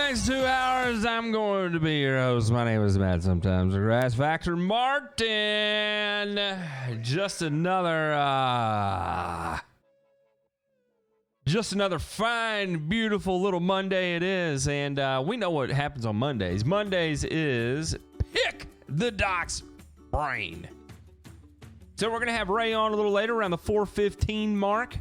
next 2 hours, I'm going to be your host. My name is Matt, sometimes the Grass Factor Martin. Just another fine, beautiful little Monday it is. And we know what happens on Mondays. Mondays is Pick the Doc's Brain. So we're going to have Ray on a little later, around the 4:15 mark.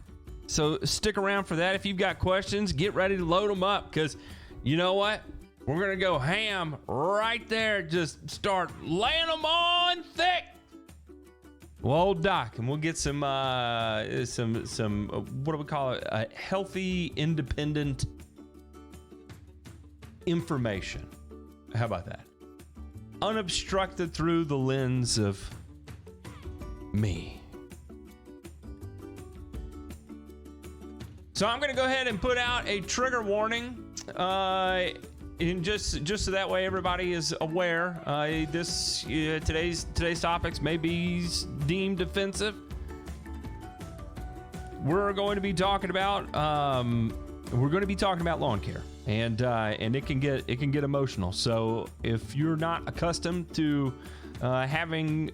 So stick around for that. If you've got questions, get ready to load them up, because you know what? We're going to go ham right there. Just start laying them on thick. Well, old Doc, and we'll get some what do we call it? Healthy, independent information. How about that? Unobstructed through the lens of me. So I'm going to go ahead and put out a trigger warning, and just so that way everybody is aware. Today's topics may be deemed offensive. We're going to be talking about lawn care, and it can get emotional. So if you're not accustomed to having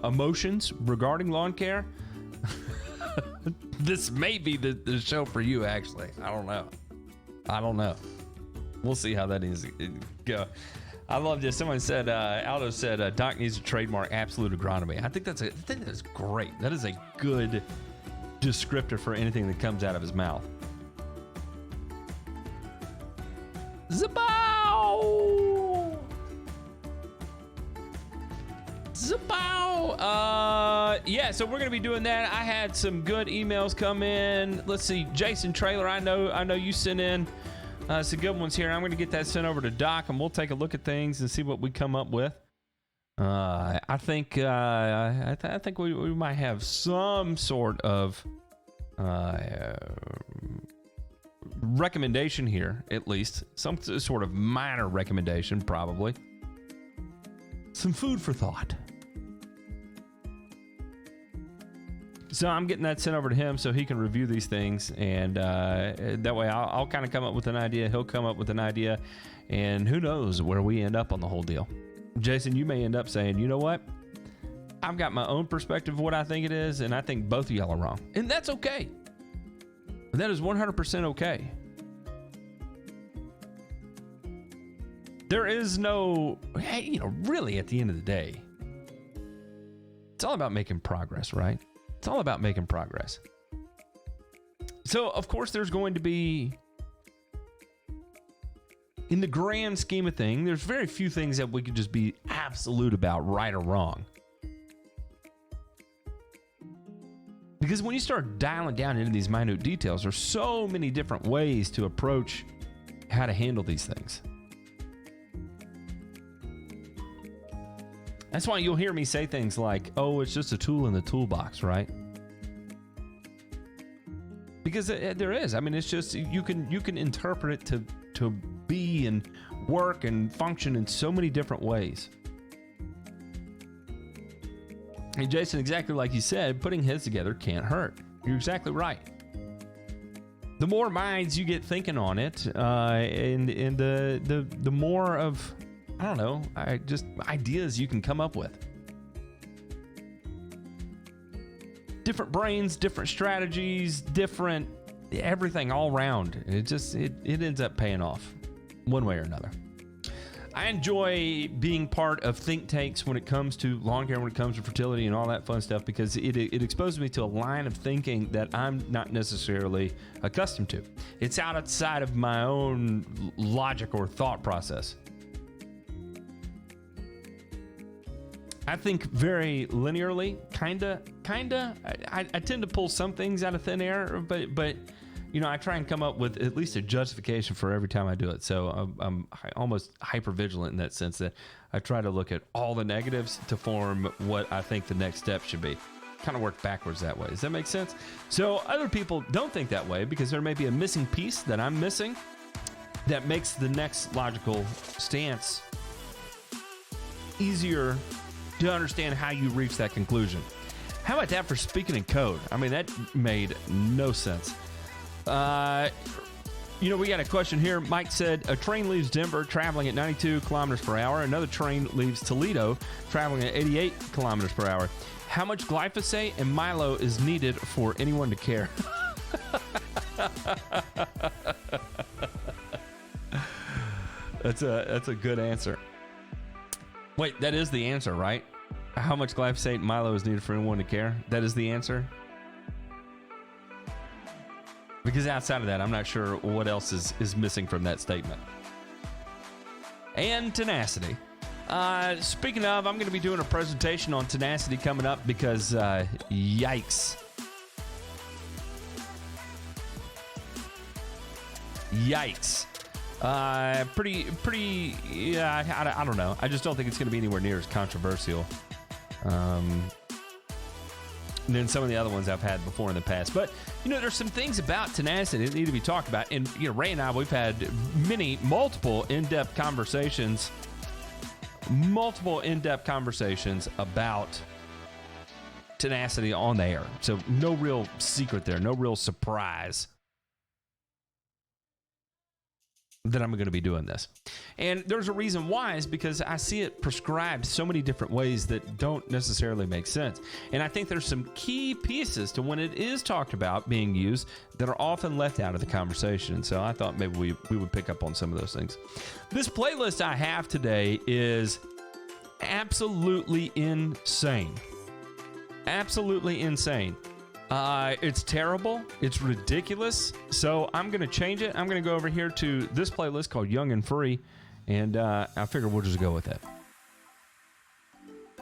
emotions regarding lawn care, this may be the show for you. Actually, I don't know. We'll see how that is go. I love this. Someone said, Aldo said, Doc needs to trademark absolute agronomy. I think that's great. That is a good descriptor for anything that comes out of his mouth. Zabow! Yeah, so we're going to be doing that. I had some good emails come in. Let's see. Jason Trailer, I know you sent in some good ones here. I'm going to get that sent over to Doc, and we'll take a look at things and see what we come up with. I think we might have some sort of recommendation here, at least some sort of minor recommendation, probably some food for thought. So I'm getting that sent over to him so he can review these things, and that way I'll kind of come up with an idea, he'll come up with an idea, and who knows where we end up on the whole deal. Jason, you may end up saying, you know what? I've got my own perspective of what I think it is, and I think both of y'all are wrong. And that's okay. That is 100% okay. There is no, hey, really at the end of the day, it's all about making progress, right? It's all about making progress. So, of course, there's going to be, in the grand scheme of things, there's very few things that we could just be absolute about, right or wrong. Because when you start dialing down into these minute details, there's so many different ways to approach how to handle these things. That's why you'll hear me say things like, oh, it's just a tool in the toolbox, right? Because there is. I mean, it's just, you can interpret it to be and work and function in so many different ways. And Jason, exactly like you said, putting heads together can't hurt. You're exactly right. The more minds you get thinking on it, and the more of, I don't know, just ideas you can come up with. Different brains, different strategies, different everything all around. It ends up paying off one way or another. I enjoy being part of think tanks when it comes to lawn care, when it comes to fertility and all that fun stuff, because it exposes me to a line of thinking that I'm not necessarily accustomed to. It's outside of my own logic or thought process. I think very linearly, kinda. I tend to pull some things out of thin air, but I try and come up with at least a justification for every time I do it. So I'm almost hyper vigilant in that sense, that I try to look at all the negatives to form what I think the next step should be. Kind of work backwards that way. Does that make sense? So other people don't think that way, because there may be a missing piece that I'm missing that makes the next logical stance easier to understand how you reach that conclusion. How about that for speaking in code? I mean, that made no sense. We got a question here. Mike said, a train leaves Denver traveling at 92 kilometers per hour. Another train leaves Toledo traveling at 88 kilometers per hour. How much glyphosate and Milo is needed for anyone to care? That's a good answer. Wait, that is the answer, right? How much glyphosate and Milo is needed for anyone to care? That is the answer? Because outside of that, I'm not sure what else is missing from that statement. And tenacity. Speaking of, I'm going to be doing a presentation on tenacity coming up because, yikes. Yikes. Yeah, I don't know. I just don't think it's going to be anywhere near as controversial than some of the other ones I've had before in the past. But, there's some things about tenacity that need to be talked about. And, Ray and I, we've had multiple in-depth conversations about tenacity on the air. So no real secret there, no real surprise that I'm going to be doing this. And there's a reason why, is because I see it prescribed so many different ways that don't necessarily make sense. And I think there's some key pieces to when it is talked about being used that are often left out of the conversation. So I thought maybe we would pick up on some of those things. This playlist I have today is absolutely insane. Absolutely insane. It's terrible. It's ridiculous. So I'm going to change it. I'm going to go over here to this playlist called Young and Free. And I figure we'll just go with it.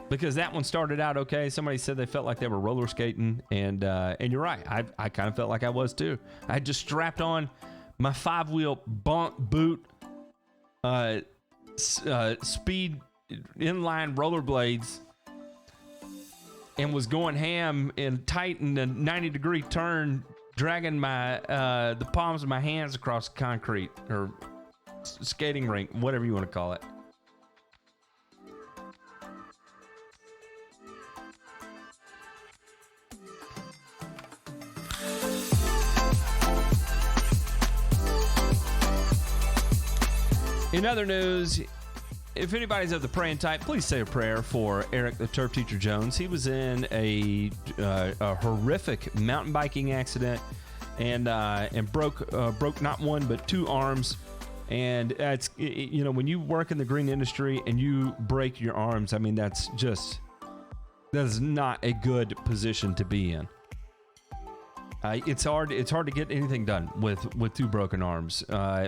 Because that one started out okay. Somebody said they felt like they were roller skating. And you're right. I kind of felt like I was too. I just strapped on my 5-wheel boot, speed inline rollerblades, and was going ham and tight in a 90-degree turn, dragging my the palms of my hands across concrete or skating rink, whatever you want to call it. In other news, if anybody's of the praying type, please say a prayer for Eric, the Turf Teacher Jones. He was in a horrific mountain biking accident and broke not one but two arms. And that's, when you work in the green industry and you break your arms, I mean, that is not a good position to be in. It's hard to get anything done with two broken arms,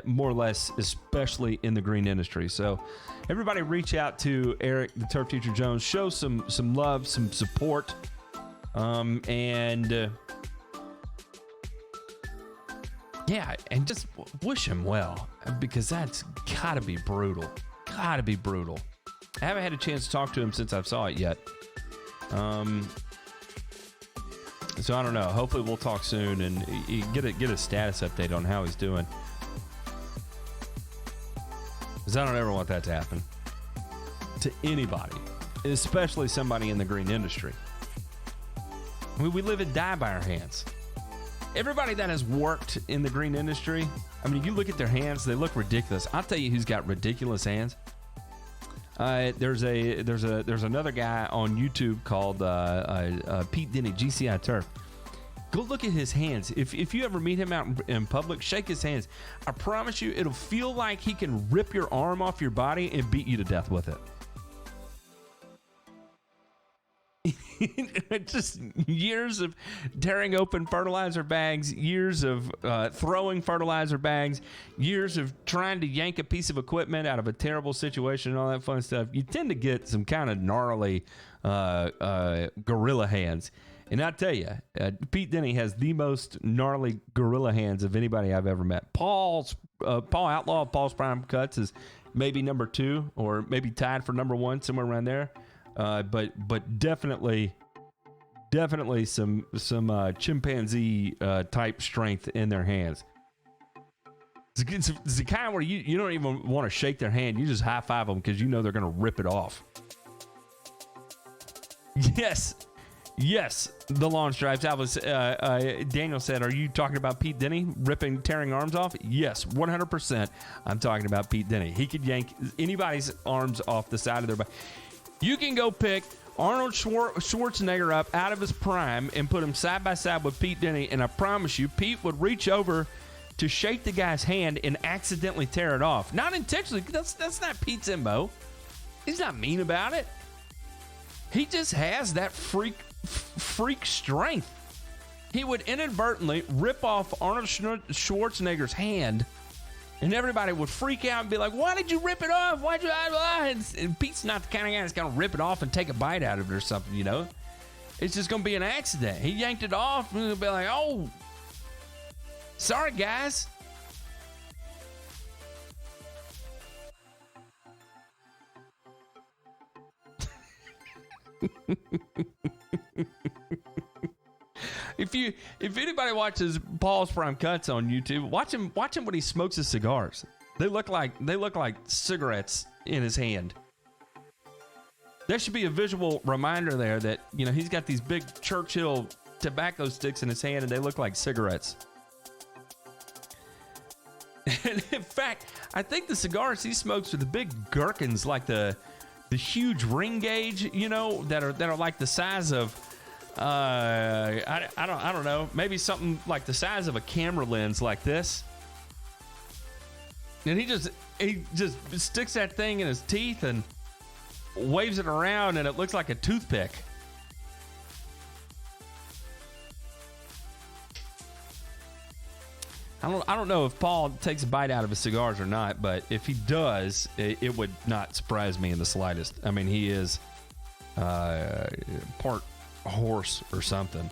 more or less, especially in the green industry. So everybody reach out to Eric, the Turf Teacher Jones, show some love, some support, and just wish him well, because that's gotta be brutal. I haven't had a chance to talk to him since I saw it yet. So I don't know. Hopefully we'll talk soon and get a status update on how he's doing. Because I don't ever want that to happen to anybody, especially somebody in the green industry. I mean, we live and die by our hands. Everybody that has worked in the green industry, I mean, you look at their hands, they look ridiculous. I'll tell you who's got ridiculous hands. There's another guy on YouTube called Pete Denny, GCI Turf. Go look at his hands. If you ever meet him out in public, shake his hands. I promise you, it'll feel like he can rip your arm off your body and beat you to death with it. Just years of tearing open fertilizer bags, years of throwing fertilizer bags, years of trying to yank a piece of equipment out of a terrible situation and all that fun stuff. You tend to get some kind of gnarly gorilla hands. And I tell you, Pete Denny has the most gnarly gorilla hands of anybody I've ever met. Paul Outlaw of Paul's Prime Cuts is maybe number 2 or maybe tied for number 1, somewhere around there. But definitely some chimpanzee type strength in their hands. It's the kind where you don't even want to shake their hand. You just high five them because you know they're going to rip it off. Yes, the lawn stripes. Daniel said, "Are you talking about Pete Denny tearing arms off?" Yes, 100%. I'm talking about Pete Denny. He could yank anybody's arms off the side of their body. You can go pick Arnold Schwarzenegger up out of his prime and put him side by side with Pete Denny, and I promise you, Pete would reach over to shake the guy's hand and accidentally tear it off. Not intentionally. That's not Pete's MO. He's not mean about it. He just has that freak strength. He would inadvertently rip off Arnold Schwarzenegger's hand And everybody would freak out and be like, why did you rip it off? Why'd you? And Pete's not the kind of guy that's going to rip it off and take a bite out of it or something, you know? It's just going to be an accident. He yanked it off and he'll be like, oh, sorry, guys. If anybody watches Paul's Prime Cuts on YouTube, watch him when he smokes his cigars. They look like cigarettes in his hand. There should be a visual reminder there that, you know, he's got these big Churchill tobacco sticks in his hand and they look like cigarettes. And in fact, I think the cigars he smokes are the big gherkins, like the huge ring gauge, you know, that are like the size of I don't know, maybe something like the size of a camera lens like this. And he just sticks that thing in his teeth and waves it around and it looks like a toothpick. I don't know if Paul takes a bite out of his cigars or not, but if he does, it would not surprise me in the slightest. I mean, he is part horse or something.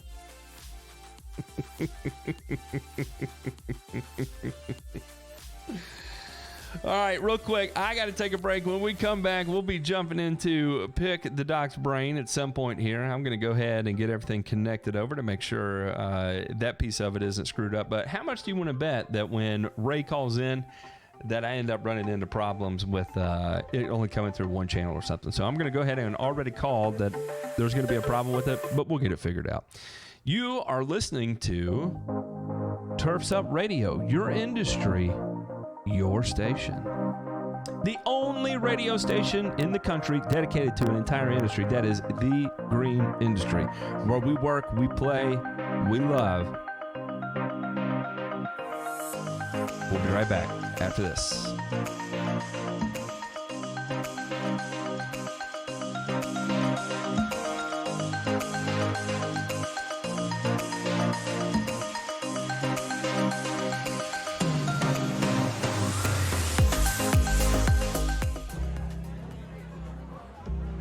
All right, real quick, I got to take a break. When we come back, we'll be jumping into Pick the Doc's Brain at some point here. I'm going to go ahead and get everything connected over to make sure that piece of it isn't screwed up. But how much do you want to bet that when Ray calls in, that I end up running into problems with it only coming through one channel or something? So I'm going to go ahead and already called that there's going to be a problem with it, but we'll get it figured out. You are listening to Turfs Up Radio, your industry, your station. The only radio station in the country dedicated to an entire industry that is the green industry, where we work, we play, we love. We'll be right back after this.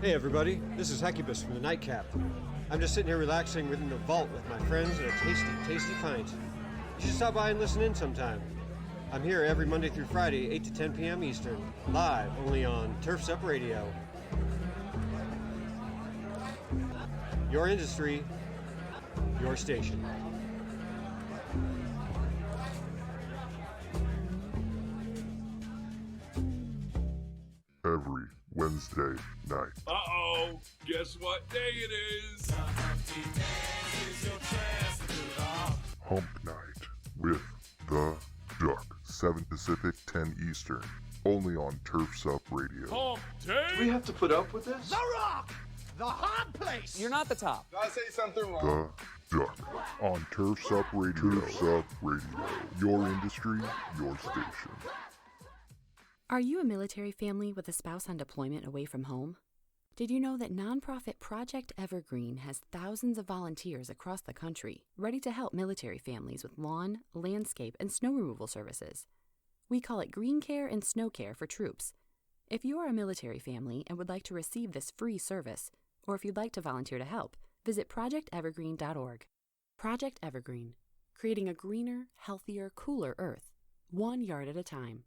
Hey everybody, this is Hecubus from the Nightcap. I'm just sitting here relaxing within the vault with my friends and a tasty, tasty pint. You should stop by and listen in sometime. I'm here every Monday through Friday, 8 to 10 p.m. Eastern, live only on Turfs Up Radio. Your industry, your station. Every Wednesday night. Uh-oh, guess what day it is? Hump Night with The Duck. 7 Pacific, 10 Eastern. Only on Turfs Up Radio. Hump day? We have to put up with this? The Rock! The hot place! You're not the top. Did I say something wrong? The Duck. On Turfs Up Radio. Turfs Up Radio. Your industry, your station. Are you a military family with a spouse on deployment away from home? Did you know that nonprofit Project Evergreen has thousands of volunteers across the country ready to help military families with lawn, landscape, and snow removal services? We call it Green Care and Snow Care for troops. If you are a military family and would like to receive this free service, or if you'd like to volunteer to help, visit projectevergreen.org. Project Evergreen, creating a greener, healthier, cooler Earth, 1 yard at a time.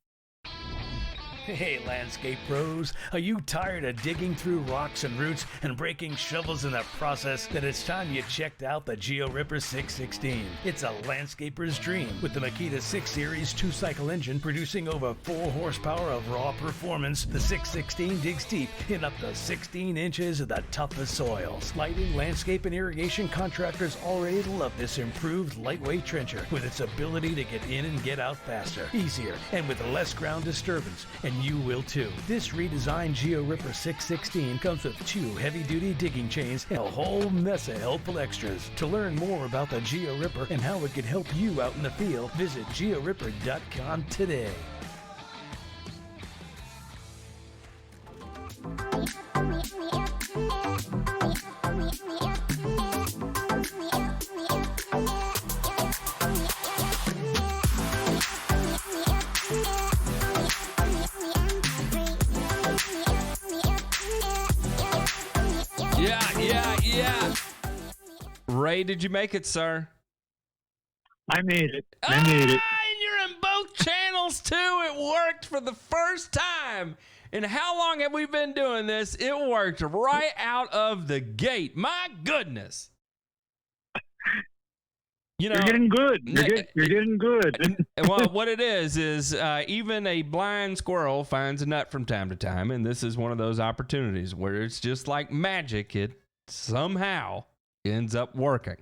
Hey, landscape pros, are you tired of digging through rocks and roots and breaking shovels in the process? Then it's time you checked out the GeoRipper 616. It's a landscaper's dream with the Makita 6 Series 2-cycle engine producing over 4 horsepower of raw performance. The 616 digs deep in up to 16 inches of the toughest soils. Lighting, landscape, and irrigation contractors already love this improved lightweight trencher with its ability to get in and get out faster, easier, and with less ground disturbance. And you will too. This redesigned GeoRipper 616 comes with 2 heavy-duty digging chains and a whole mess of helpful extras. To learn more about the GeoRipper and how it can help you out in the field, visit georipper.com today. Ray, did you make it, sir? I made it. And you're in both channels, too. It worked for the first time. And how long have we been doing this? It worked right out of the gate. My goodness. You know, you're getting good. You're getting good. Well, what it is even a blind squirrel finds a nut from time to time, and this is one of those opportunities where it's just like magic. It somehow ends up working.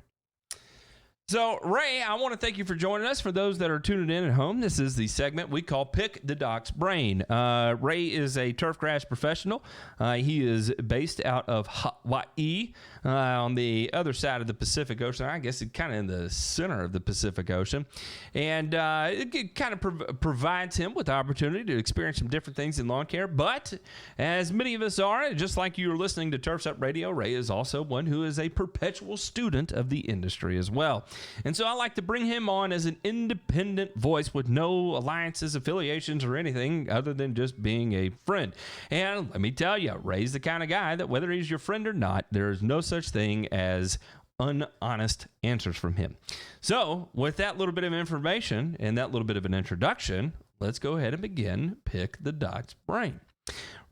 So, Ray, I want to thank you for joining us. For those that are tuning in at home, this is the segment we call Pick the Doc's Brain. Ray is a turfgrass professional. He is based out of Hawaii on the other side of the Pacific Ocean. I guess it's kind of in the center of the Pacific Ocean. And it kind of provides him with the opportunity to experience some different things in lawn care. But as many of us are, just like you are listening to Turfs Up Radio, Ray is also one who is a perpetual student of the industry as well. And so I like to bring him on as an independent voice with no alliances, affiliations, or anything other than just being a friend. And let me tell you, Ray's the kind of guy that whether he's your friend or not, there is no such thing as unhonest answers from him. So with that little bit of information and that little bit of an introduction, let's go ahead and begin Pick the Doc's Brain.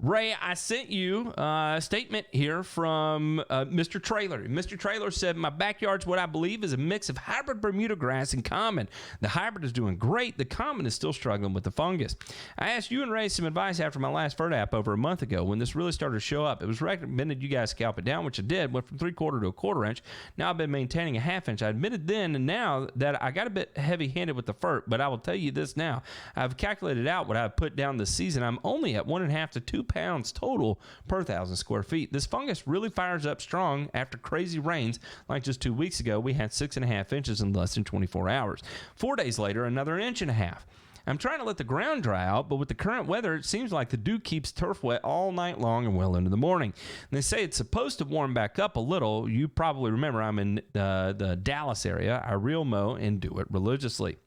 Ray, I sent you a statement here from Mr. Trailer. Mr. Trailer said, my backyard's what I believe is a mix of hybrid Bermuda grass and common. The hybrid is doing great. The common is still struggling with the fungus. I asked you and Ray some advice after my last FERDAP over a month ago when this really started to show up. It was recommended you guys scalp it down, which I did. Went from 3/4 to 1/4 inch. Now I've been maintaining a 1/2 inch. I admitted then and now that I got a bit heavy-handed with the FERT, but I will tell you this now. I've calculated out what I've put down this season. I'm only at 1.5 to 2 pounds total per 1,000 square feet. This fungus really fires up strong after crazy rains. Like just 2 weeks ago, we had 6.5 inches in less than 24 hours. 4 days later, another 1.5 inches. I'm trying to let the ground dry out, but with the current weather, it seems like the dew keeps turf wet all night long and well into the morning. And they say it's supposed to warm back up a little. You probably remember I'm in the Dallas area. I reel mow and do it religiously.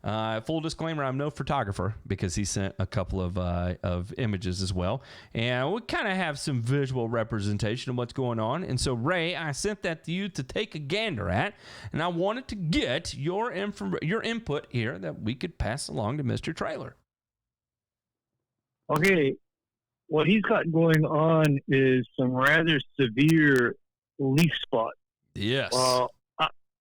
Full disclaimer, I'm no photographer because he sent a couple of images as well. And we kind of have some visual representation of what's going on. And so, Ray, I sent that to you to take a gander at. And I wanted to get your input here that we could pass along to Mr. Trailer. Okay. What he's got going on is some rather severe leaf spot. Yes.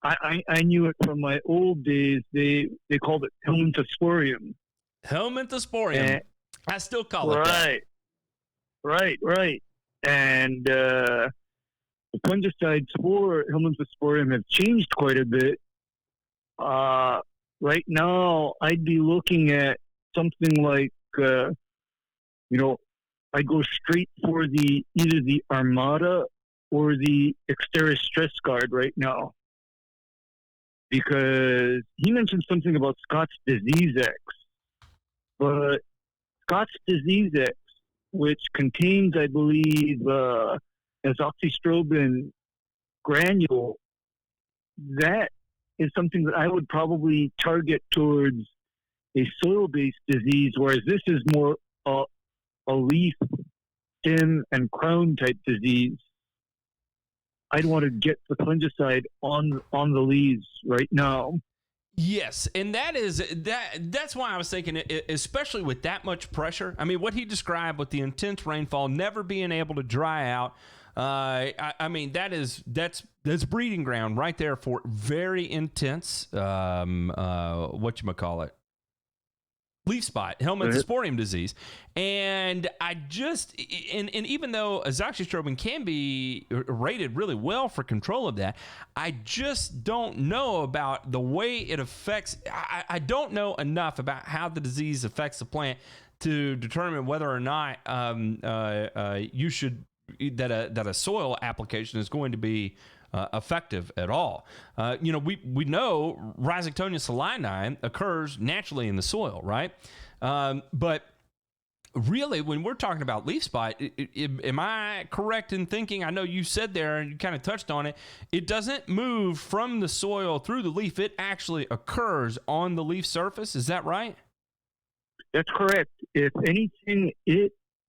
I knew it from my old days. They called it helminthosporium. Helminthosporium. I still call it that. Right. And the fungicides for helminthosporium have changed quite a bit. Right now, I'd be looking at something like, I go straight for either the Armada or the Exteris Stress Guard right now. Because he mentioned something about Scott's Disease X. But Scott's Disease X, which contains, I believe, Isoxaben granule, that is something that I would probably target towards a soil-based disease, whereas this is more a leaf, stem, and crown type disease. I'd want to get the fungicide on the leaves right now. Yes, and that's why I was thinking, especially with that much pressure. I mean, what he described with the intense rainfall, never being able to dry out. I mean, that's breeding ground right there for very intense whatchamacallit, leaf spot, helminthosporium disease. And and even though azoxystrobin can be rated really well for control of that, I just don't know about the way it affects. I don't know enough about how the disease affects the plant to determine whether or not you should that a soil application is going to be effective at all. We know Rhizoctonia solani occurs naturally in the soil, right? But really, when we're talking about leaf spot, am I correct in thinking, I know you said there and you kind of touched on it, it doesn't move from the soil through the leaf, it actually occurs on the leaf surface, is that right? That's correct. If anything,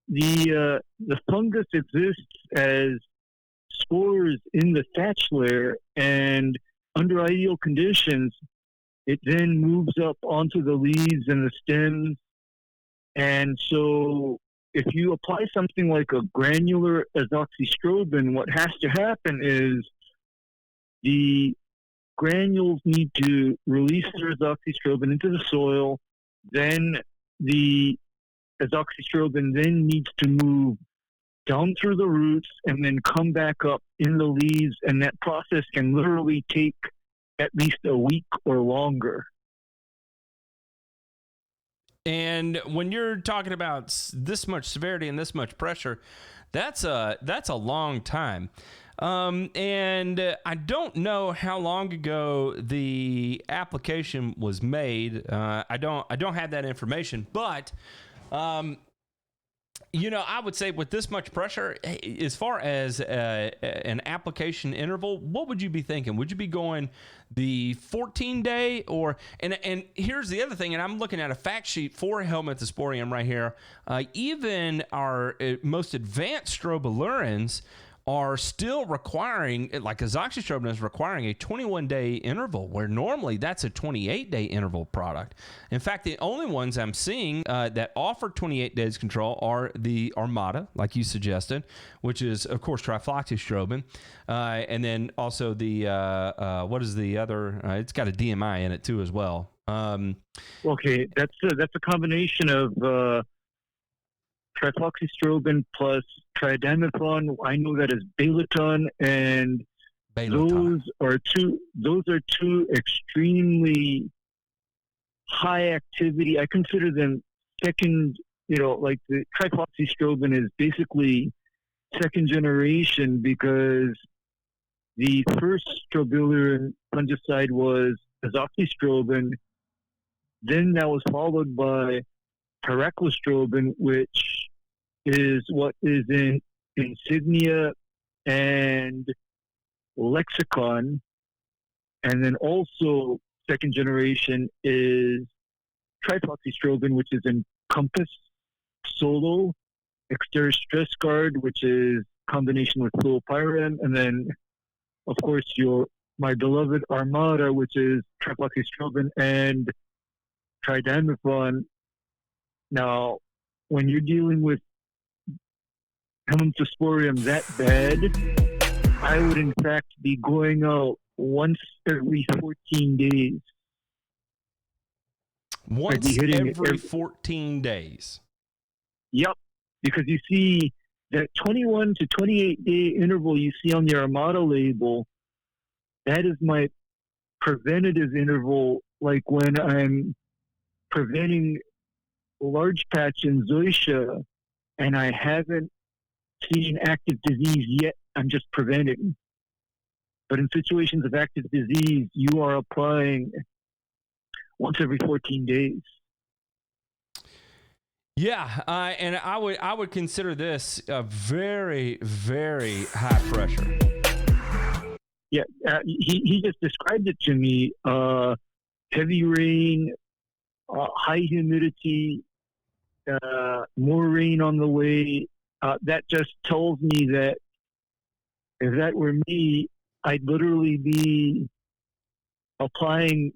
the fungus exists as spores in the thatch layer, and under ideal conditions, it then moves up onto the leaves and the stems. And so if you apply something like a granular azoxystrobin, what has to happen is the granules need to release their azoxystrobin into the soil. Then the azoxystrobin then needs to move down through the roots and then come back up in the leaves. And that process can literally take at least a week or longer. And when you're talking about this much severity and this much pressure, that's a long time. And I don't know how long ago the application was made. I don't have that information, but I would say with this much pressure, as far as an application interval, what would you be thinking? Would you be going the 14-day or and here's the other thing, and I'm looking at a fact sheet for Helminthosporium right here. Even our most advanced strobilurins are still requiring, like azoxystrobin is requiring a 21-day interval, where normally that's a 28-day interval product. In fact, the only ones I'm seeing that offer 28 days control are the Armada, like you suggested, which is, of course, trifloxystrobin. And then also the, what is the other? It's got a DMI in it, too, as well. Okay, that's a combination of trifloxystrobin plus tridamethon. I know that as Balaton, and those are two extremely high activity. I consider them second. Like the trifloxystrobin is basically second generation, because the first strobilurin fungicide was azoxystrobin. Then that was followed by pyraclostrobin, which is what is in Insignia and Lexicon. And then also second generation is trifloxystrobin, which is in Compass, Solo, Exterior Stress Guard, which is combination with fluopyrin, and then of course my beloved Armada, which is trifloxystrobin and tridamethon. Now, when you're dealing with Helminthosporium that bad, I would in fact be going out once every 14 days. Once every 14 days. Yep, because you see that 21 to 28 day interval you see on the Armada label, that is my preventative interval, like when I'm preventing large patch in Zoysia and I haven't seen active disease yet, I'm just preventing. But in situations of active disease, you are applying once every 14 days. Yeah, and I would consider this a very, very high pressure. Yeah, he just described it to me. Heavy rain, high humidity, more rain on the way. That just tells me that if that were me, I'd literally be applying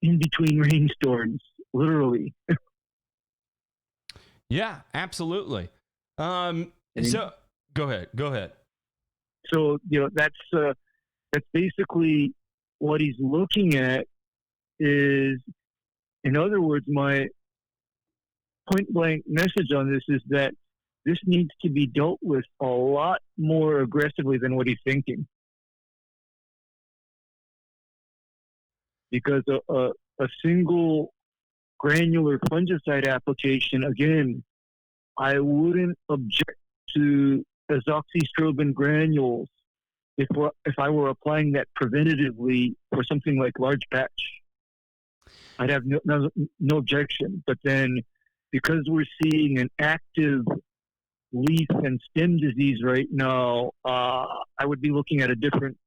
in between rainstorms, literally. Yeah, absolutely. So go ahead. So, that's basically what he's looking at is, in other words, my point blank message on this is that this needs to be dealt with a lot more aggressively than what he's thinking. Because a single granular fungicide application, again, I wouldn't object to azoxystrobin granules if I were applying that preventatively for something like large patch. I'd have no objection. But then, because we're seeing an active leaf and stem disease right now, I would be looking at a different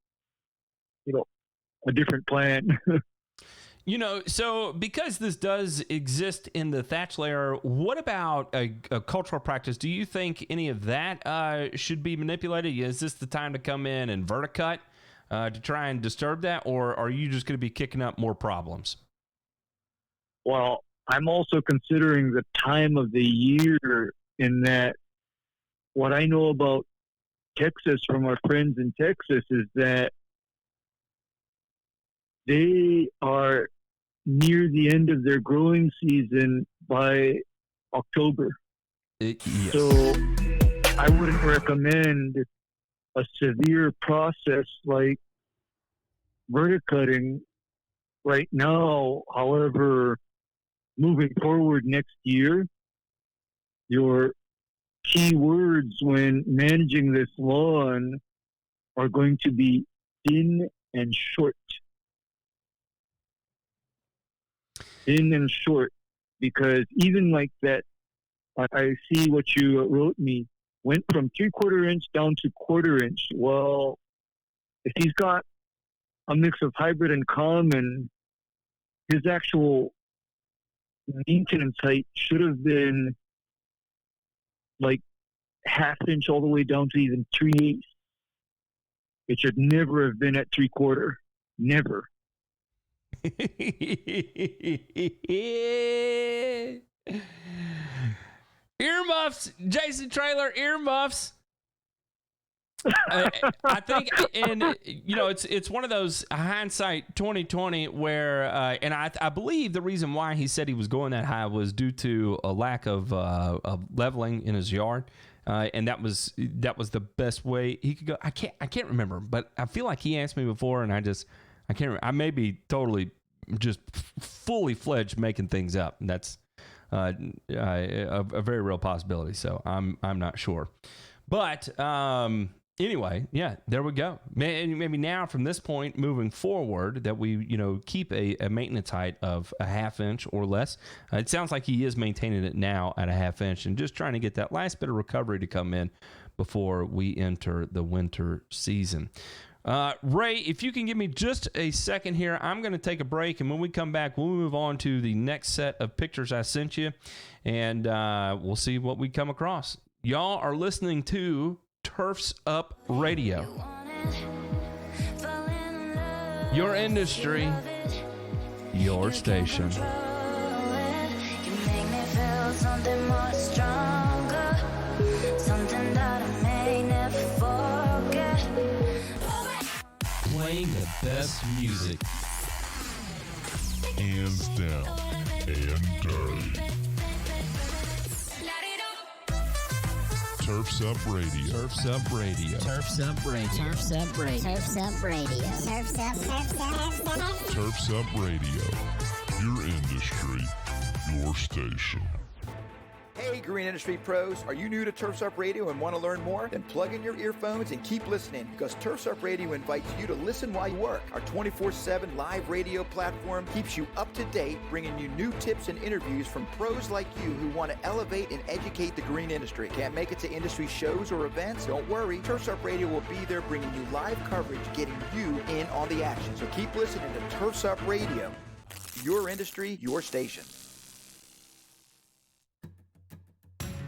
plan. So because this does exist in the thatch layer, what about a cultural practice? Do you think any of that should be manipulated? Is this the time to come in and verticut to try and disturb that, or are you just going to be kicking up more problems? Well, I'm also considering the time of the year in that what I know about Texas from our friends in Texas is that they are near the end of their growing season by October. Yes. So I wouldn't recommend a severe process like verticutting right now. However, moving forward next year, your key words when managing this lawn are going to be thin and short. Thin and short, because even like that, I see what you wrote me, went from 3/4 inch down to 1/4 inch. Well, if he's got a mix of hybrid and common, his actual maintenance height should have been like 1/2 inch all the way down to even 3/8. It should never have been at 3/4. Never. Earmuffs, Jason Traylor, earmuffs. I think, and it's one of those hindsight 2020 where, and I believe the reason why he said he was going that high was due to a lack of leveling in his yard, and that was the best way he could go. I can't remember, but I feel like he asked me before, and I can't remember. I may be totally just fully fledged making things up. That's a very real possibility. So I'm not sure, but anyway, yeah, there we go. Maybe now from this point moving forward that we keep a maintenance height of 1/2 inch or less. It sounds like he is maintaining it now at 1/2 inch and just trying to get that last bit of recovery to come in before we enter the winter season. Ray, if you can give me just a second here, I'm going to take a break, and when we come back, we'll move on to the next set of pictures I sent you, and we'll see what we come across. Y'all are listening to Turfs Up Radio. Your industry, your station. Playing the best music. Hands down and dirty. Turfs Up Radio. Turfs Up Radio. Turfs Up Radio. Turfs Up Radio. Turfs Up Radio. Turfs Up. Turfs Up Radio. Your industry, your station. Hey, Green Industry Pros, are you new to Turfs Up Radio and want to learn more? Then plug in your earphones and keep listening, because Turfs Up Radio invites you to listen while you work. Our 24/7 live radio platform keeps you up to date, bringing you new tips and interviews from pros like you who want to elevate and educate the green industry. Can't make it to industry shows or events? Don't worry. Turfs Up Radio will be there bringing you live coverage, getting you in on the action. So keep listening to Turfs Up Radio. Your industry, your station.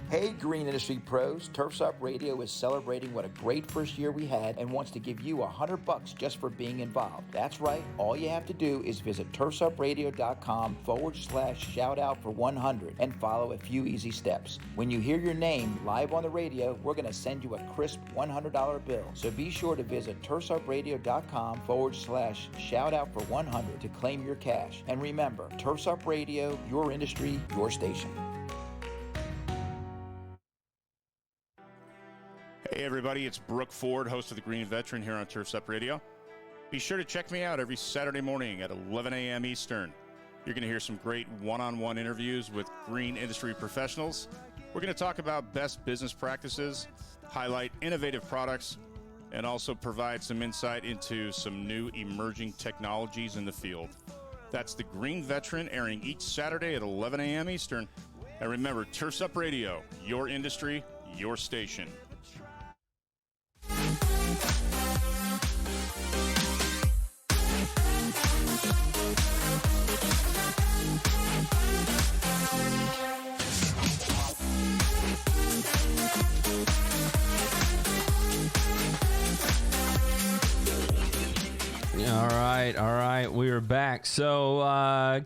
Hey, Green Industry Pros, Turfs Up Radio is celebrating what a great first year we had and wants to give you $100 just for being involved. That's right. All you have to do is visit turfsupradio.com/shout out for 100 and follow a few easy steps. When you hear your name live on the radio, we're going to send you a crisp $100 bill. So be sure to visit turfsupradio.com/shout out for 100 to claim your cash. And remember, Turfs Up Radio, your industry, your station. Hey everybody, it's Brooke Ford, host of The Green Veteran here on Turfs Up Radio. Be sure to check me out every Saturday morning at 11 a.m. Eastern. You're going to hear some great one-on-one interviews with green industry professionals. We're going to talk about best business practices, highlight innovative products, and also provide some insight into some new emerging technologies in the field. That's The Green Veteran, airing each Saturday at 11 a.m. Eastern. And remember, Turfs Up Radio, your industry, your station. right. We are back. So,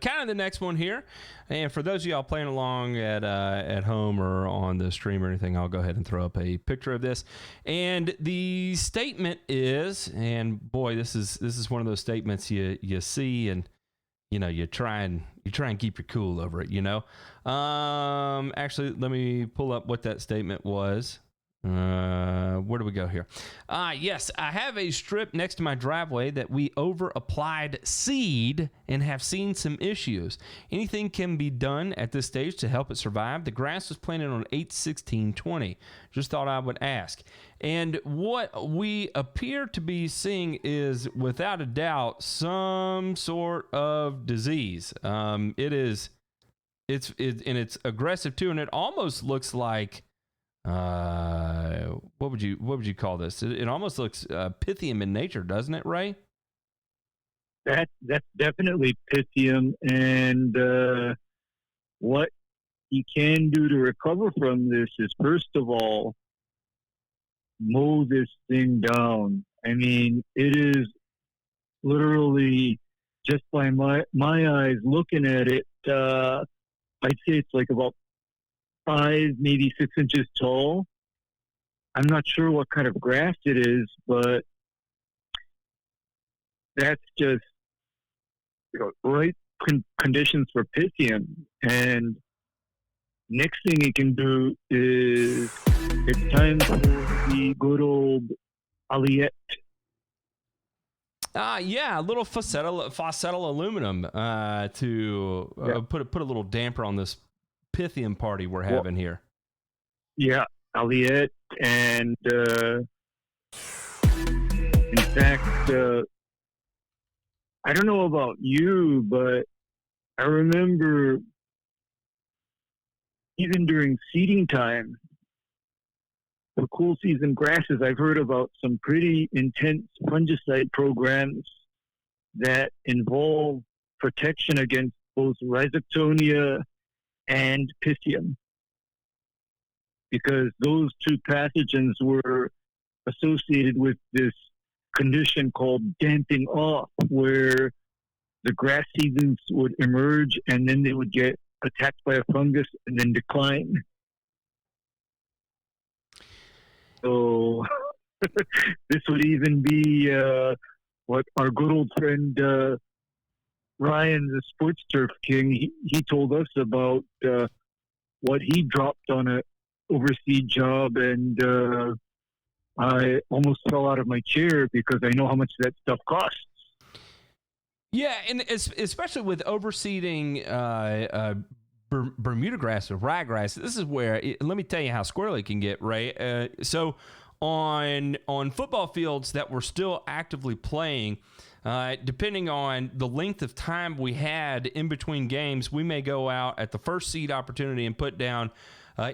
kind of the next one here. And for those of y'all playing along at home or on the stream or anything, I'll go ahead and throw up a picture of this. And the statement is, and boy, this is one of those statements you see and you try and keep your cool over it. Actually, let me pull up what that statement was. Where do we go here? Yes, I have a strip next to my driveway that we over applied seed and have seen some issues. Anything can be done at this stage to help it survive. The grass was planted on 8/16/20. Just thought I would ask. And what we appear to be seeing is, without a doubt, some sort of disease. It's aggressive too, and it almost looks like what would you call this? It almost looks Pythium in nature, doesn't it, Ray? That's definitely Pythium, and what you can do to recover from this is, first of all, mow this thing down. I mean, it is literally, just by my eyes looking at it, I'd say it's like about 5, maybe 6 inches tall. I'm not sure what kind of grass it is, but that's just right conditions for Pythium. And next thing you can do is, it's time for the good old Aliette. Yeah, a little falsetto aluminum to put a little damper on this Pythium party we're having here. Yeah, Aliette, and in fact, I don't know about you, but I remember even during seeding time for cool season grasses, I've heard about some pretty intense fungicide programs that involve protection against both rhizotonia and Pythium, because those two pathogens were associated with this condition called damping off, where the grass seedlings would emerge and then they would get attacked by a fungus and then decline. So this would even be what our good old friend Ryan, the sports turf king, he told us about what he dropped on a overseed job, and I almost fell out of my chair because I know how much that stuff costs. Yeah, and especially with overseeding Bermuda grass or ryegrass, this is where let me tell you how squirrely it can get, Ray. So on football fields that we're still actively playing, depending on the length of time we had in between games, we may go out at the first seed opportunity and put down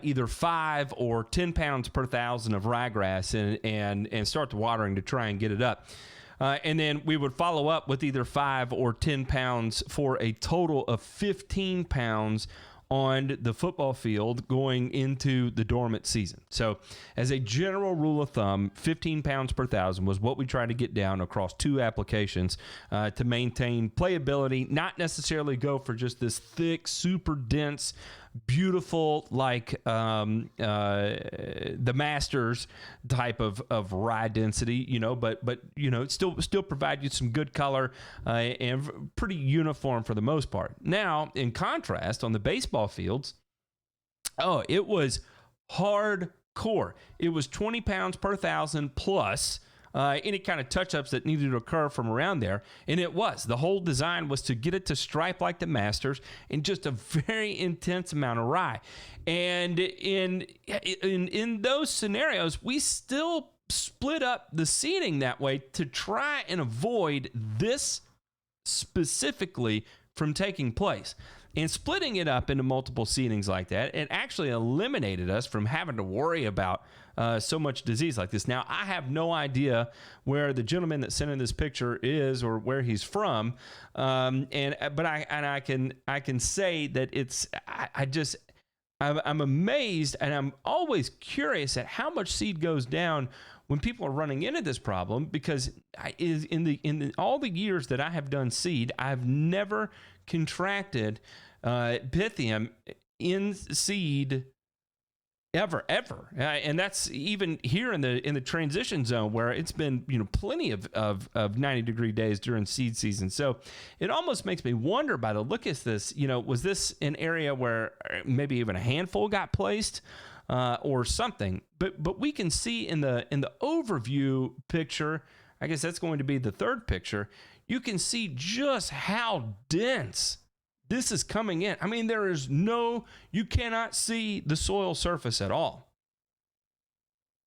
either 5 or 10 pounds per thousand of ryegrass and start the watering to try and get it up. And then we would follow up with either 5 or 10 pounds for a total of 15 pounds on the football field going into the dormant season. So as a general rule of thumb, 15 pounds per thousand was what we tried to get down across 2 applications to maintain playability, not necessarily go for just this thick, super dense, beautiful, like the Masters type of rye density, but still provide you some good color and pretty uniform for the most part. Now, in contrast, on the baseball fields, it was hardcore. It was 20 pounds per thousand plus any kind of touch-ups that needed to occur from around there. And the whole design was to get it to stripe like the Masters in just a very intense amount of rye. And in those scenarios, we still split up the seeding that way to try and avoid this specifically from taking place. And splitting it up into multiple seedings like that, it actually eliminated us from having to worry about so much disease like this. Now, I have no idea where the gentleman that sent in this picture is or where he's from, but I can say that I'm amazed, and I'm always curious at how much seed goes down when people are running into this problem, because in all the years that I have done seed, I've never contracted Pythium in seed ever. And that's even here in the transition zone, where it's been plenty of 90-degree days during seed season. So it almost makes me wonder, by the look at this, was this an area where maybe even a handful got placed or something? But we can see in the overview picture, I guess that's going to be the third picture, you can see just how dense this is coming in. I mean, you cannot see the soil surface at all.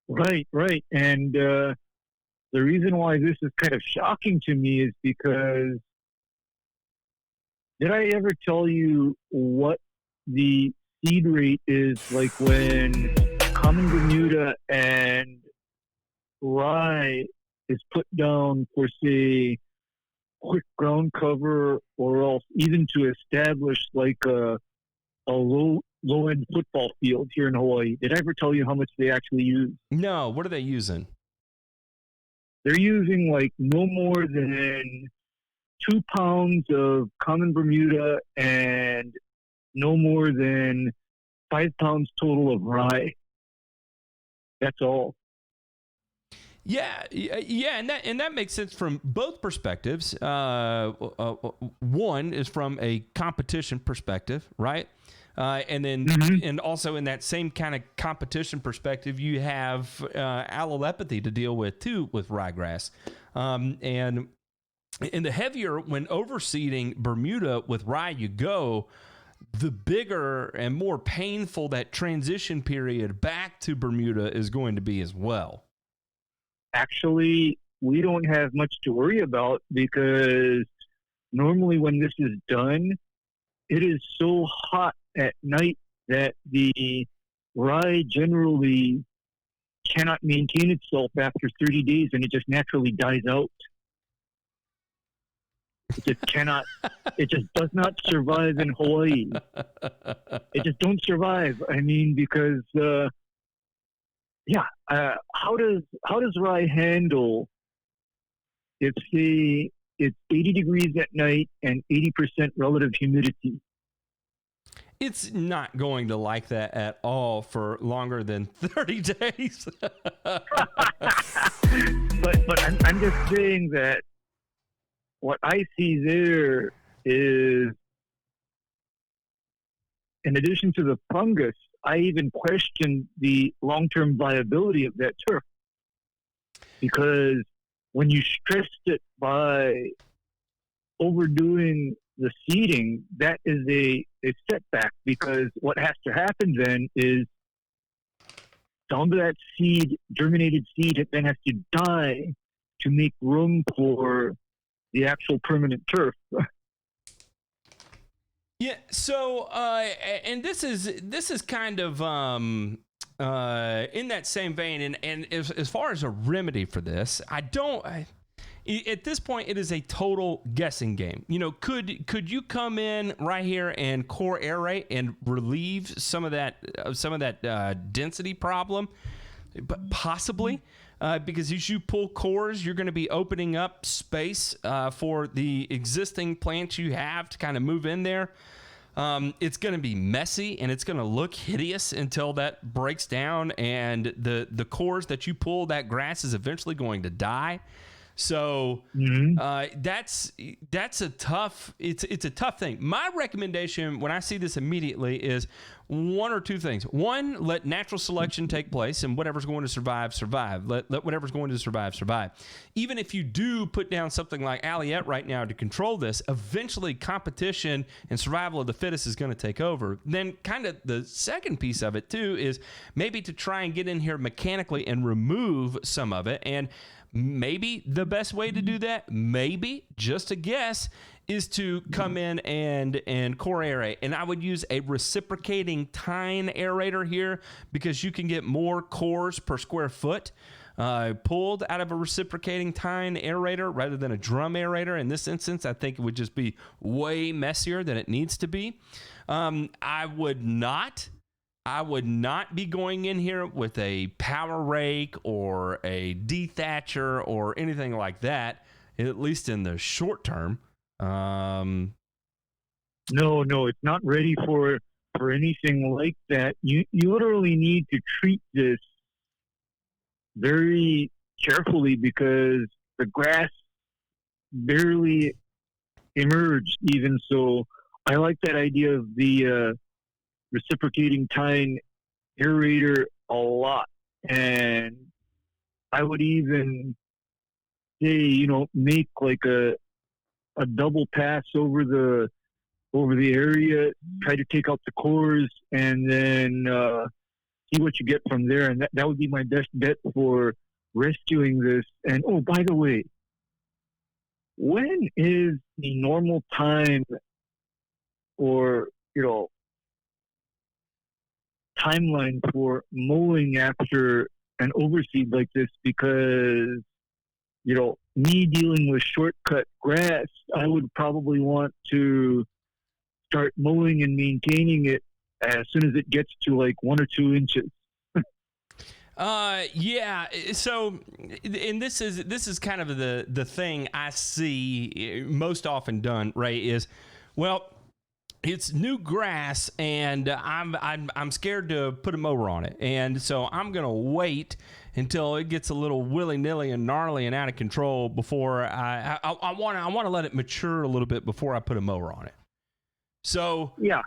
Right. And the reason why this is kind of shocking to me is because, did I ever tell you what the seed rate is like when common Bermuda and rye is put down for, say, quick ground cover, or else even to establish like a low-end football field here in Hawaii? Did I ever tell you how much they actually use? No. What are they using? They're using like no more than 2 pounds of common Bermuda and no more than 5 pounds total of rye. That's all. Yeah, and that makes sense from both perspectives. One is from a competition perspective, right? And then, and also in that same kind of competition perspective, you have allolepathy to deal with too with ryegrass. And in the heavier, when overseeding Bermuda with rye you go, the bigger and more painful that transition period back to Bermuda is going to be as well. Actually, we don't have much to worry about, because normally when this is done, it is so hot at night that the rye generally cannot maintain itself after 30 days, and it just naturally dies out. It just cannot, it just does not survive in Hawaii. It just don't survive. I mean, because, how does rye handle if, say, it's 80 degrees at night and 80% relative humidity? It's not going to like that at all for longer than 30 days. but I'm just saying that what I see there is, in addition to the fungus, I even question the long-term viability of that turf, because when you stressed it by overdoing the seeding, that is a setback, because what has to happen then is some of that germinated seed, it then has to die to make room for the actual permanent turf. Yeah. So, and this is kind of in that same vein, and as far as a remedy for this, at this point, it is a total guessing game. Could you come in right here and core aerate and relieve some of that density problem? But possibly. Because as you pull cores, you're going to be opening up space for the existing plants you have to kind of move in there. It's going to be messy, and it's going to look hideous until that breaks down, and the cores that you pull, that grass is eventually going to die. So that's a tough. It's a tough thing. My recommendation when I see this immediately is one or two things. One, let natural selection take place, and whatever's going to survive. Let whatever's going to survive. Even if you do put down something like Alliette right now to control this, eventually competition and survival of the fittest is going to take over. Then kind of the second piece of it too is maybe to try and get in here mechanically and remove some of it. And maybe the best way to do that, maybe just a guess, is to come in and core aerate. And I would use a reciprocating tine aerator here, because you can get more cores per square foot pulled out of a reciprocating tine aerator rather than a drum aerator. In this instance, I think it would just be way messier than it needs to be. I would not I would not be going in here with a power rake or a dethatcher or anything like that, at least in the short term. No, it's not ready for anything like that. You literally need to treat this very carefully because the grass barely emerged even. So I like that idea of the reciprocating tine aerator a lot. And I would even say, make like a double pass over the area, try to take out the cores, and then see what you get from there. And that would be my best bet for rescuing this. And oh, by the way, when is the normal time or timeline for mowing after an overseed like this? Because me dealing with shortcut grass, I would probably want to start mowing and maintaining it as soon as it gets to like 1 or 2 inches. Yeah. So, and this is kind of the thing I see most often done, Ray, is, well, it's new grass and I'm scared to put a mower on it. And so I'm going to wait until it gets a little willy-nilly and gnarly and out of control before I want to let it mature a little bit before I put a mower on it. So yeah.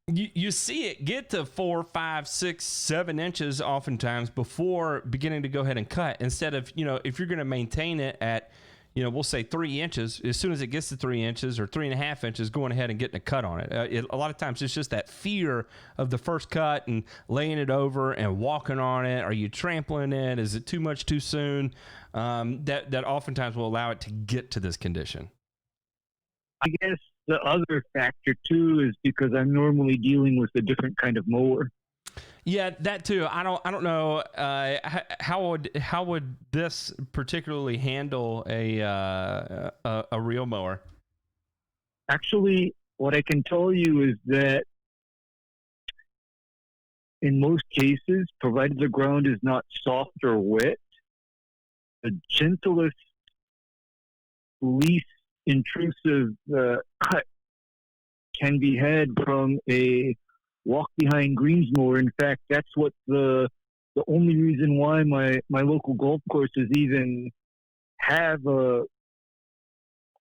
You see it get to 4, 5, 6, 7 inches oftentimes before beginning to go ahead and cut. Instead of, if you're going to maintain it at, we'll say 3 inches, as soon as it gets to 3 inches or 3.5 inches, going ahead and getting a cut on it. A lot of times it's just that fear of the first cut and laying it over and walking on it. Are you trampling it? Is it too much too soon? That oftentimes will allow it to get to this condition. I guess the other factor too is because I'm normally dealing with a different kind of mower. Yeah, that too. I don't know how would this particularly handle a real mower. Actually, what I can tell you is that in most cases, provided the ground is not soft or wet, the gentlest, least intrusive cut can be had from a walk behind greens mower. In fact, that's what the only reason why my local golf courses even have a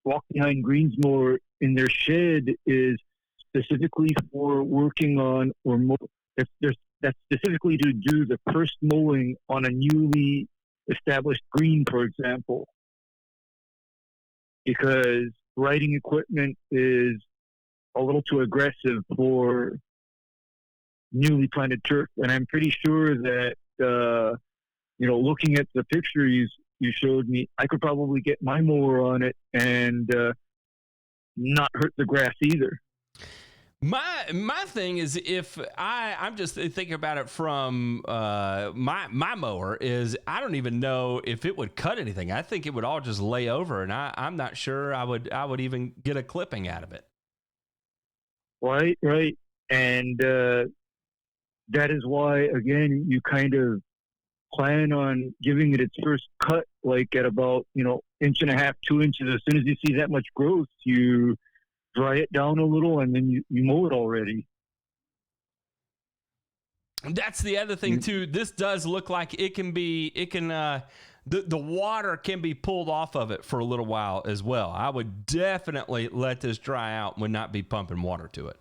walk behind greens mower in their shed is specifically for working on that's specifically to do the first mowing on a newly established green, for example. Because riding equipment is a little too aggressive for newly planted turf. And I'm pretty sure that, looking at the picture you showed me, I could probably get my mower on it and not hurt the grass either. My thing is, if I'm just thinking about it from my mower, is I don't even know if it would cut anything. I think it would all just lay over, and I'm not sure I would even get a clipping out of it. Right, and that is why, again, you kind of plan on giving it its first cut, like at about 1.5 inches, 2 inches. As soon as you see that much growth, you dry it down a little, and then you mow it already. That's the other thing too. This does look like the water can be pulled off of it for a little while as well. I would definitely let this dry out and would not be pumping water to it.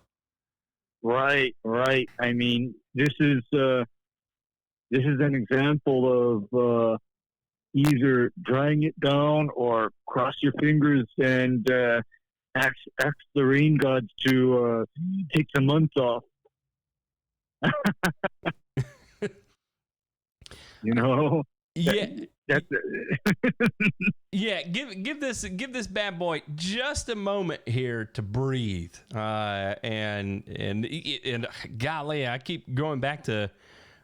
Right. I mean, this is an example of either drying it down or cross your fingers and ask the rain gods to take the month off. Yeah. That's Yeah, give this bad boy just a moment here to breathe. And golly, I keep going back to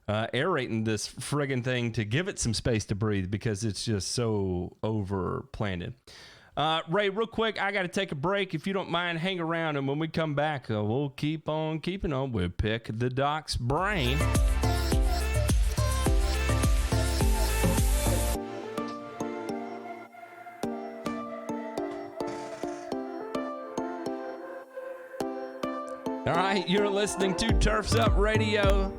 aerating this friggin' thing to give it some space to breathe because it's just so over planted. Ray, real quick, I got to take a break. If you don't mind, hang around, and when we come back, we'll keep on keeping on with Pick the Doc's Brain. All right, you're listening to Turfs Up Radio.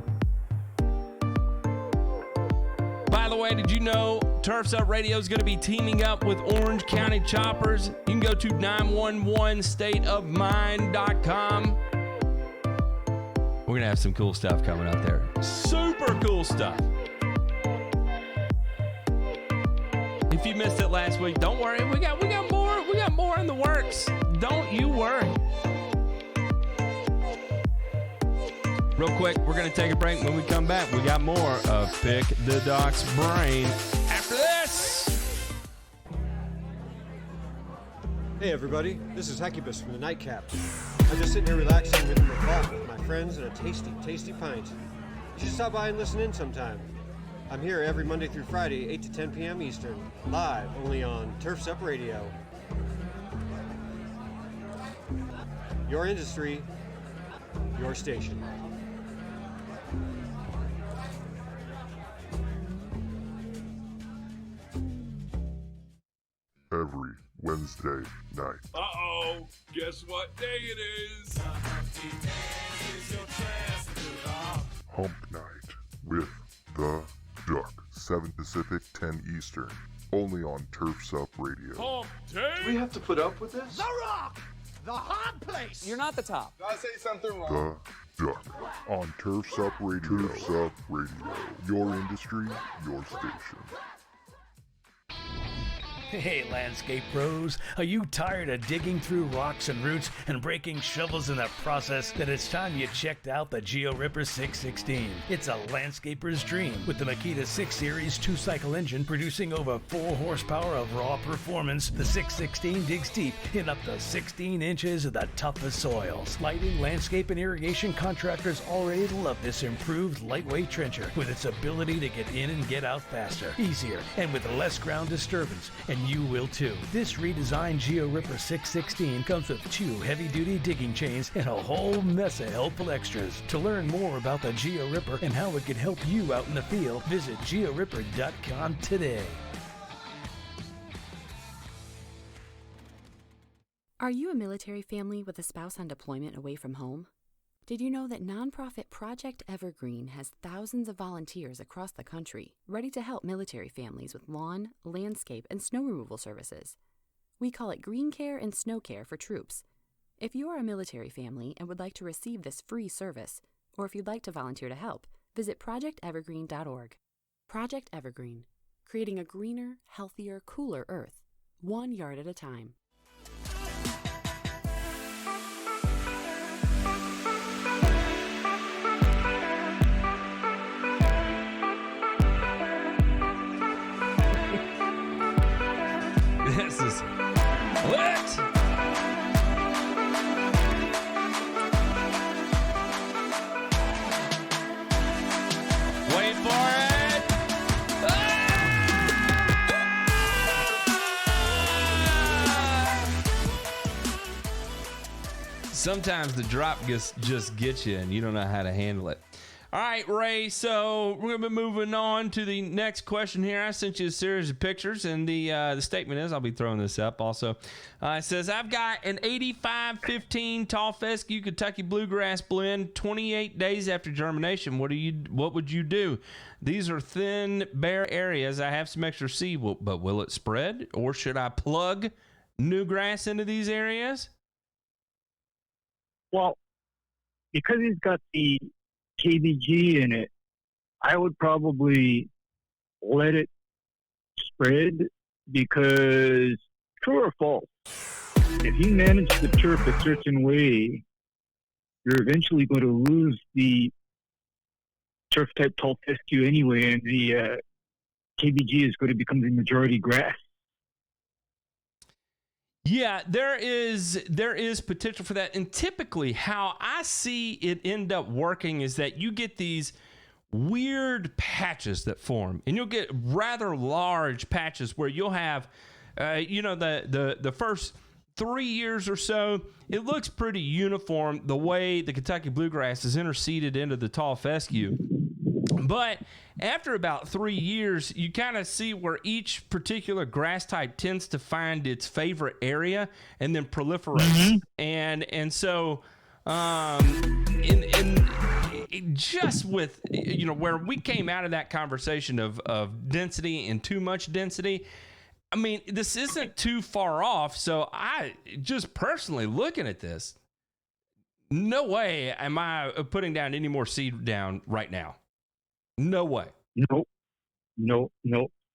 By the way, did you know Turfs Up Radio is going to be teaming up with Orange County Choppers? You can go to 911stateofmind.com. We're going to have some cool stuff coming up there. Super cool stuff. If you missed it last week, don't worry. We got more in the works. Don't you worry. Real quick, we're going to take a break. When we come back, we got more of Pick the Doc's Brain after this. Hey everybody, this is Hecubus from the Nightcap. I'm just sitting here relaxing within the vault with my friends and a tasty, tasty pint. You should stop by and listen in sometime. I'm here every Monday through Friday, 8 to 10 p.m. Eastern, live only on Turfs Up Radio. Your industry, your station. Every Wednesday night. Uh-oh, guess what day it is? Hump Night with The Duck. 7 Pacific, 10 Eastern. Only on Turfs Up Radio. Hump day? Do we have to put up with this? The Rock! The hard place! You're not the top. Did I say something wrong? The Duck. On Turfs Up Radio. Turfs Up Radio. Your industry, your station. Hey, landscape pros, are you tired of digging through rocks and roots and breaking shovels in the process? Then it's time you checked out the Geo Ripper 616. It's a landscaper's dream with the Makita 6 Series 2-cycle engine producing over 4 horsepower of raw performance. The 616 digs deep in up to 16 inches of the toughest soils. Lighting, landscape, and irrigation contractors already love this improved lightweight trencher with its ability to get in and get out faster, easier, and with less ground disturbance. And you will too. This redesigned Geo Ripper 616 comes with 2 heavy-duty digging chains and a whole mess of helpful extras. To learn more about the Geo Ripper and how it can help you out in the field, visit georipper.com today. Are you a military family with a spouse on deployment away from home? Did you know that nonprofit Project Evergreen has thousands of volunteers across the country ready to help military families with lawn, landscape, and snow removal services? We call it Green Care and Snow Care for troops. If you are a military family and would like to receive this free service, or if you'd like to volunteer to help, visit projectevergreen.org. Project Evergreen, creating a greener, healthier, cooler Earth, 1 yard at a time. This is what? Wait for it. Ah! Sometimes the drop just gets you and you don't know how to handle it. All right, Ray, so we're going to be moving on to the next question here. I sent you a series of pictures, and the statement is, I'll be throwing this up also. It says, I've got an 85-15 tall fescue Kentucky bluegrass blend 28 days after germination. What would you do? These are thin, bare areas. I have some extra seed, but will it spread? Or should I plug new grass into these areas? Well, because he's got the KBG in it, I would probably let it spread, because true or false, if you manage the turf a certain way, you're eventually going to lose the turf type tall fescue anyway, and the KBG is going to become the majority grass. Yeah, there is potential for that. And typically how I see it end up working is that you get these weird patches that form, and you'll get rather large patches where you'll have the first 3 years or so, it looks pretty uniform the way the Kentucky bluegrass is interseeded into the tall fescue. But after about 3 years, you kind of see where each particular grass type tends to find its favorite area and then proliferates. And so just with, where we came out of that conversation of density and too much density, I mean, this isn't too far off. So I just personally looking at this, no way am I putting down any more seed down right now. No way. No.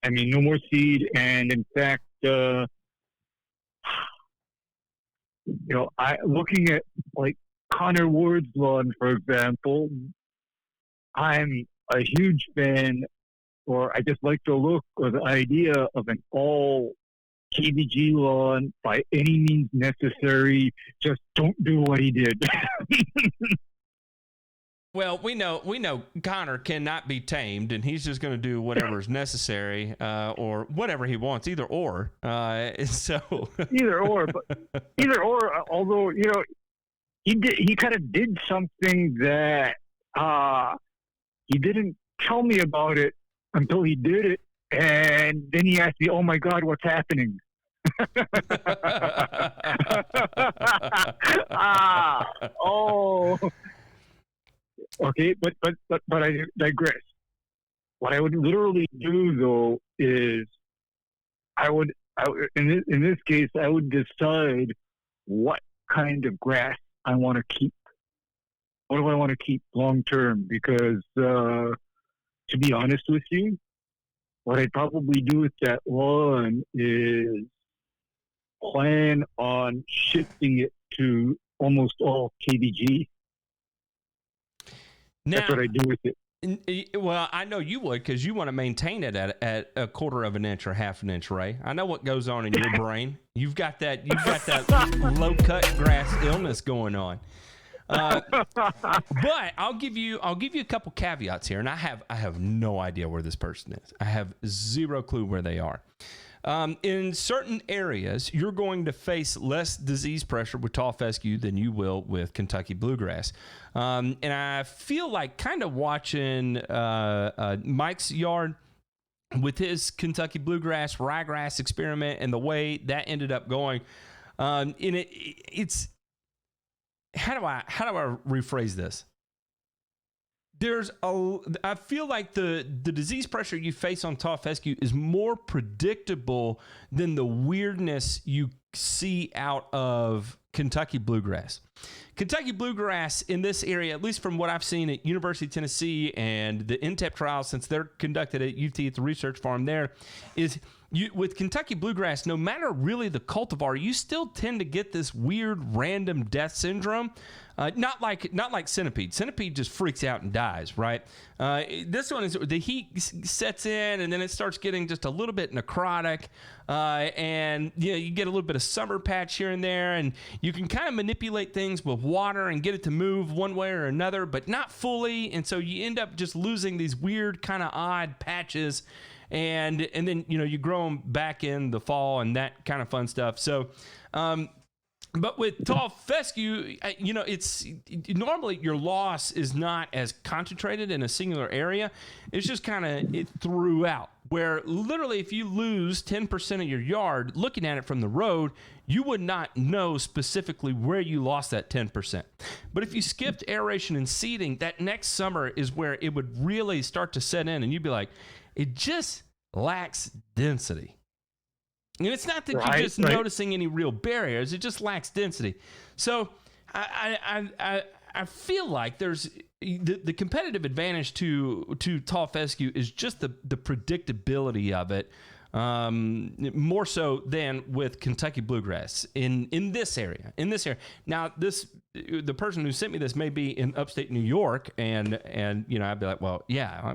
I mean, no more seed. And in fact, looking at like Connor Ward's lawn, for example, I'm a huge fan, or I just like the look or the idea of an all KBG lawn by any means necessary. Just don't do what he did. Well, we know Connor cannot be tamed, and he's just going to do whatever is necessary, or whatever he wants, either or. So either or, although he kind of did something that he didn't tell me about it until he did it, and then he asked me, "Oh my God, what's happening?" Okay, but I digress. What I would literally do though is in this case I would decide what kind of grass I want to keep. What do I want to keep long term? Because to be honest with you, what I'd probably do with that lawn is plan on shifting it to almost all KBG. Now, that's what I do with it. Well, I know you would, because you want to maintain it at a quarter of an inch or half an inch, Ray. I know what goes on in your brain. You've got that low cut grass illness going on. But I'll give you a couple caveats here, and I have no idea where this person is. I have zero clue where they are. In certain areas, you're going to face less disease pressure with tall fescue than you will with Kentucky bluegrass. And I feel like kind of watching Mike's yard with his Kentucky bluegrass ryegrass experiment and the way that ended up going. It's how do I rephrase this? I feel like the disease pressure you face on tall fescue is more predictable than the weirdness you see out of Kentucky bluegrass. Kentucky bluegrass in this area, at least from what I've seen at University of Tennessee and the NTEP trials, since they're conducted at UT at the research farm there, is with Kentucky bluegrass, no matter really the cultivar, you still tend to get this weird random death syndrome. Not like centipede. Centipede just freaks out and dies, right? This one is the heat sets in, and then it starts getting just a little bit necrotic, and you get a little bit of summer patch here and there, and you can kind of manipulate things with water and get it to move one way or another, but not fully, and so you end up just losing these weird kind of odd patches, and then you grow them back in the fall and that kind of fun stuff. So. But with tall fescue, it's normally your loss is not as concentrated in a singular area. It's just kind of it throughout, where literally if you lose 10% of your yard, looking at it from the road, you would not know specifically where you lost that 10%. But if you skipped aeration and seeding, that next summer is where it would really start to set in, and you'd be like, it just lacks density. And it's not that you're just noticing any real barriers; it just lacks density. So I feel like there's the competitive advantage to tall fescue is just the predictability of it, more so than with Kentucky bluegrass in this area. Now, the person who sent me this may be in upstate New York, and I'd be like, well, yeah,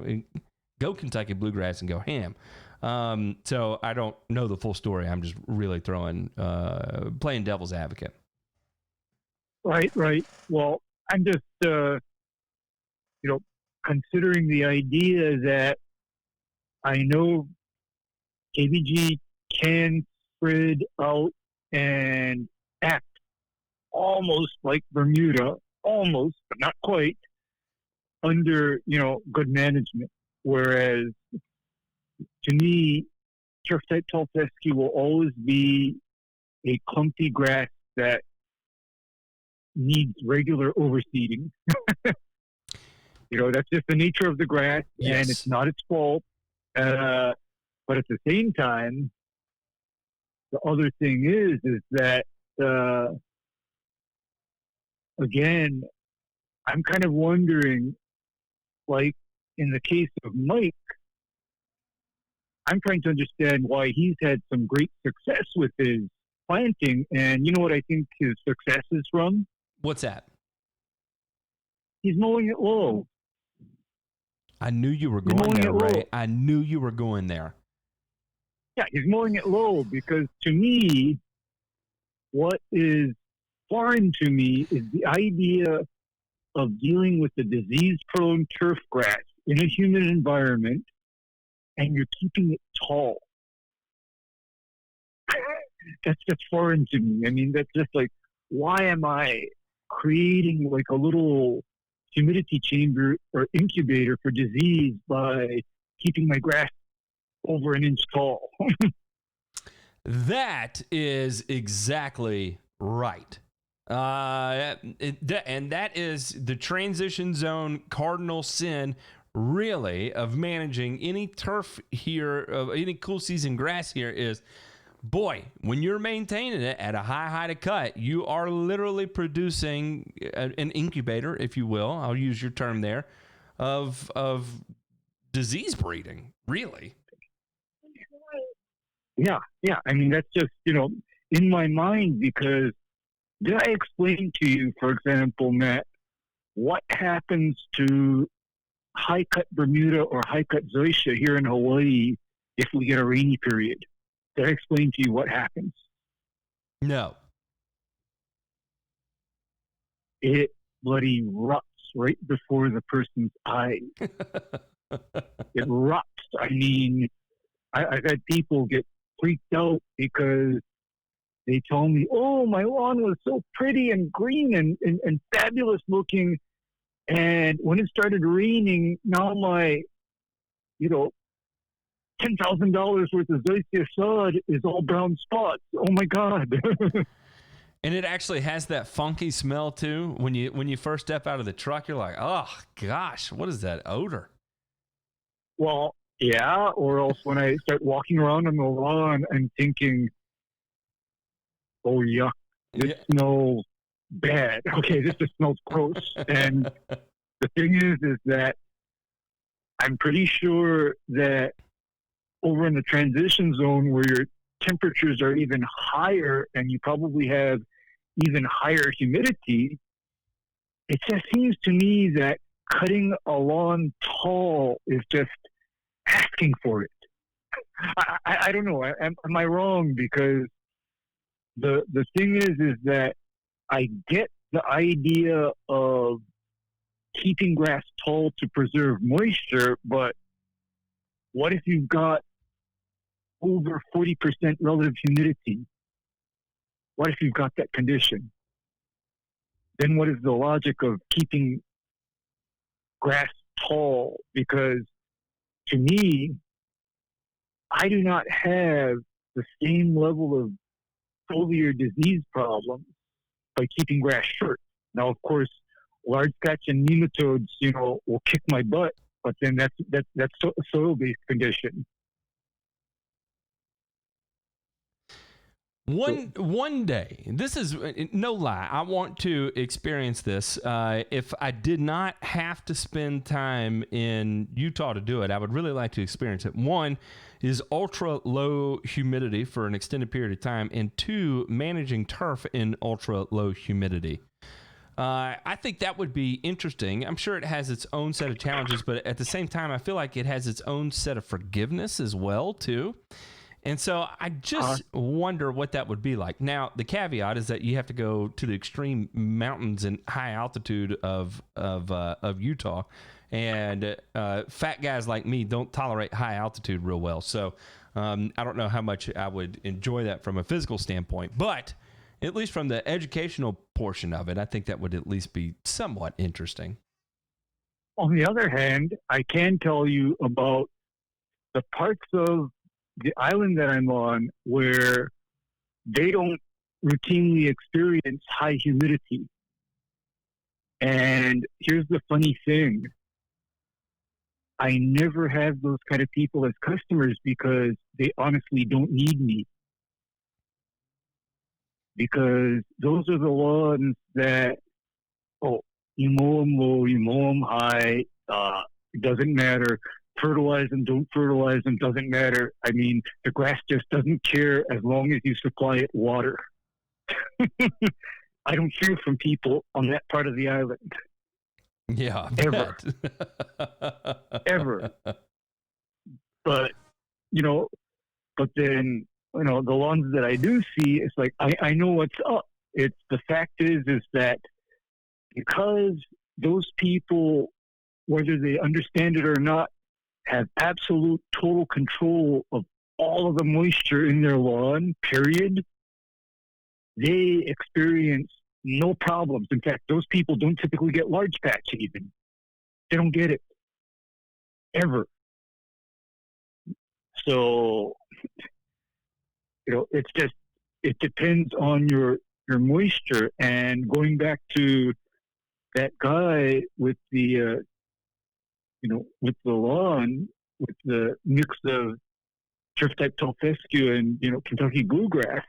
go Kentucky bluegrass and go ham. So I don't know the full story. I'm just really playing devil's advocate. Right. Well, I'm just, considering the idea that I know KBG can spread out and act almost like Bermuda, almost, but not quite, under, good management. Whereas, to me, turf type tall fescue will always be a clumpy grass that needs regular overseeding. That's just the nature of the grass, and it's not its fault. But at the same time, the other thing is that, again, I'm kind of wondering, like in the case of Mike, I'm trying to understand why he's had some great success with his planting. And you know what I think his success is from? What's that? He's mowing it low. I knew you were going there, Ray. I knew you were going there. Yeah, he's mowing it low because, to me, what is foreign to me is the idea of dealing with the disease-prone turf grass in a humid environment, and you're keeping it tall. That's just foreign to me. I mean, that's just like, why am I creating like a little humidity chamber or incubator for disease by keeping my grass over an inch tall? That is exactly right. And that is the transition zone cardinal sin, really, of managing any turf here, of any cool season grass here is, boy, when you're maintaining it at a high height of cut, you are literally producing an incubator, if you will. I'll use your term there, of disease breeding, really. Yeah. I mean, that's just, in my mind, because did I explain to you, for example, Matt, what happens to high-cut Bermuda or high-cut Zoysia here in Hawaii if we get a rainy period? Did I explain to you what happens? No. It bloody rots right before the person's eyes. It rots. I mean, I've had people get freaked out because they told me, oh, my lawn was so pretty and green and fabulous looking. And when it started raining, now my, $10,000 worth of Zoysia sod is all brown spots. Oh my God. And it actually has that funky smell too. When you first step out of the truck, you're like, oh gosh, what is that odor? Well, yeah, or else when I start walking around on the lawn, I'm thinking, oh yuck, this smells bad. Okay, this just smells gross. And the thing is that I'm pretty sure that over in the transition zone where your temperatures are even higher and you probably have even higher humidity, it just seems to me that cutting a lawn tall is just asking for it. I don't know. Am I wrong? Because the thing is that I get the idea of keeping grass tall to preserve moisture, but what if you've got over 40% relative humidity? What if you've got that condition? Then what is the logic of keeping grass tall? Because to me, I do not have the same level of foliar disease problems by keeping grass short. Now, of course, large catch and nematodes, will kick my butt, but then that's a soil-based condition. One day, this is no lie, I want to experience this. If I did not have to spend time in Utah to do it, I would really like to experience it. One is ultra low humidity for an extended period of time, and two, managing turf in ultra low humidity. I think that would be interesting. I'm sure it has its own set of challenges, but at the same time, I feel like it has its own set of forgiveness as well, too. And so I just wonder what that would be like. Now, the caveat is that you have to go to the extreme mountains and high altitude of Utah, and fat guys like me don't tolerate high altitude real well. So I don't know how much I would enjoy that from a physical standpoint, but at least from the educational portion of it, I think that would at least be somewhat interesting. On the other hand, I can tell you about the parts of the island that I'm on where they don't routinely experience high humidity. And here's the funny thing. I never have those kind of people as customers because they honestly don't need me. Because those are the ones that, you mow them low, you mow them high, it doesn't matter. Fertilize them, don't fertilize them, doesn't matter. I mean, the grass just doesn't care as long as you supply it water. I don't hear from people on that part of the island. Yeah. Ever. Ever. But, then, the ones that I do see, it's like, I know what's up. It's the fact is that because those people, whether they understand it or not, have absolute total control of all of the moisture in their lawn, period, they experience no problems. In fact, those people don't typically get large patch even. They don't get it. Ever. So, it depends on your moisture. And going back to that guy with the, with the lawn, with the mix of turf type tall fescue and, Kentucky bluegrass,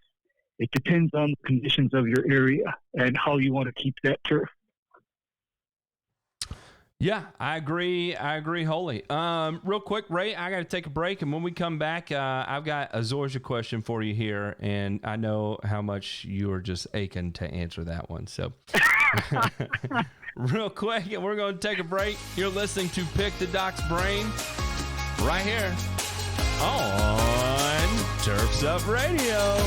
it depends on the conditions of your area and how you want to keep that turf. Yeah, I agree wholly. Real quick, Ray, I got to take a break, and when we come back, I've got a Zoysia question for you here, and I know how much you are just aching to answer that one. So, real quick, we're going to take a break. You're listening to Pick the Doc's Brain right here on Turf's Up Radio.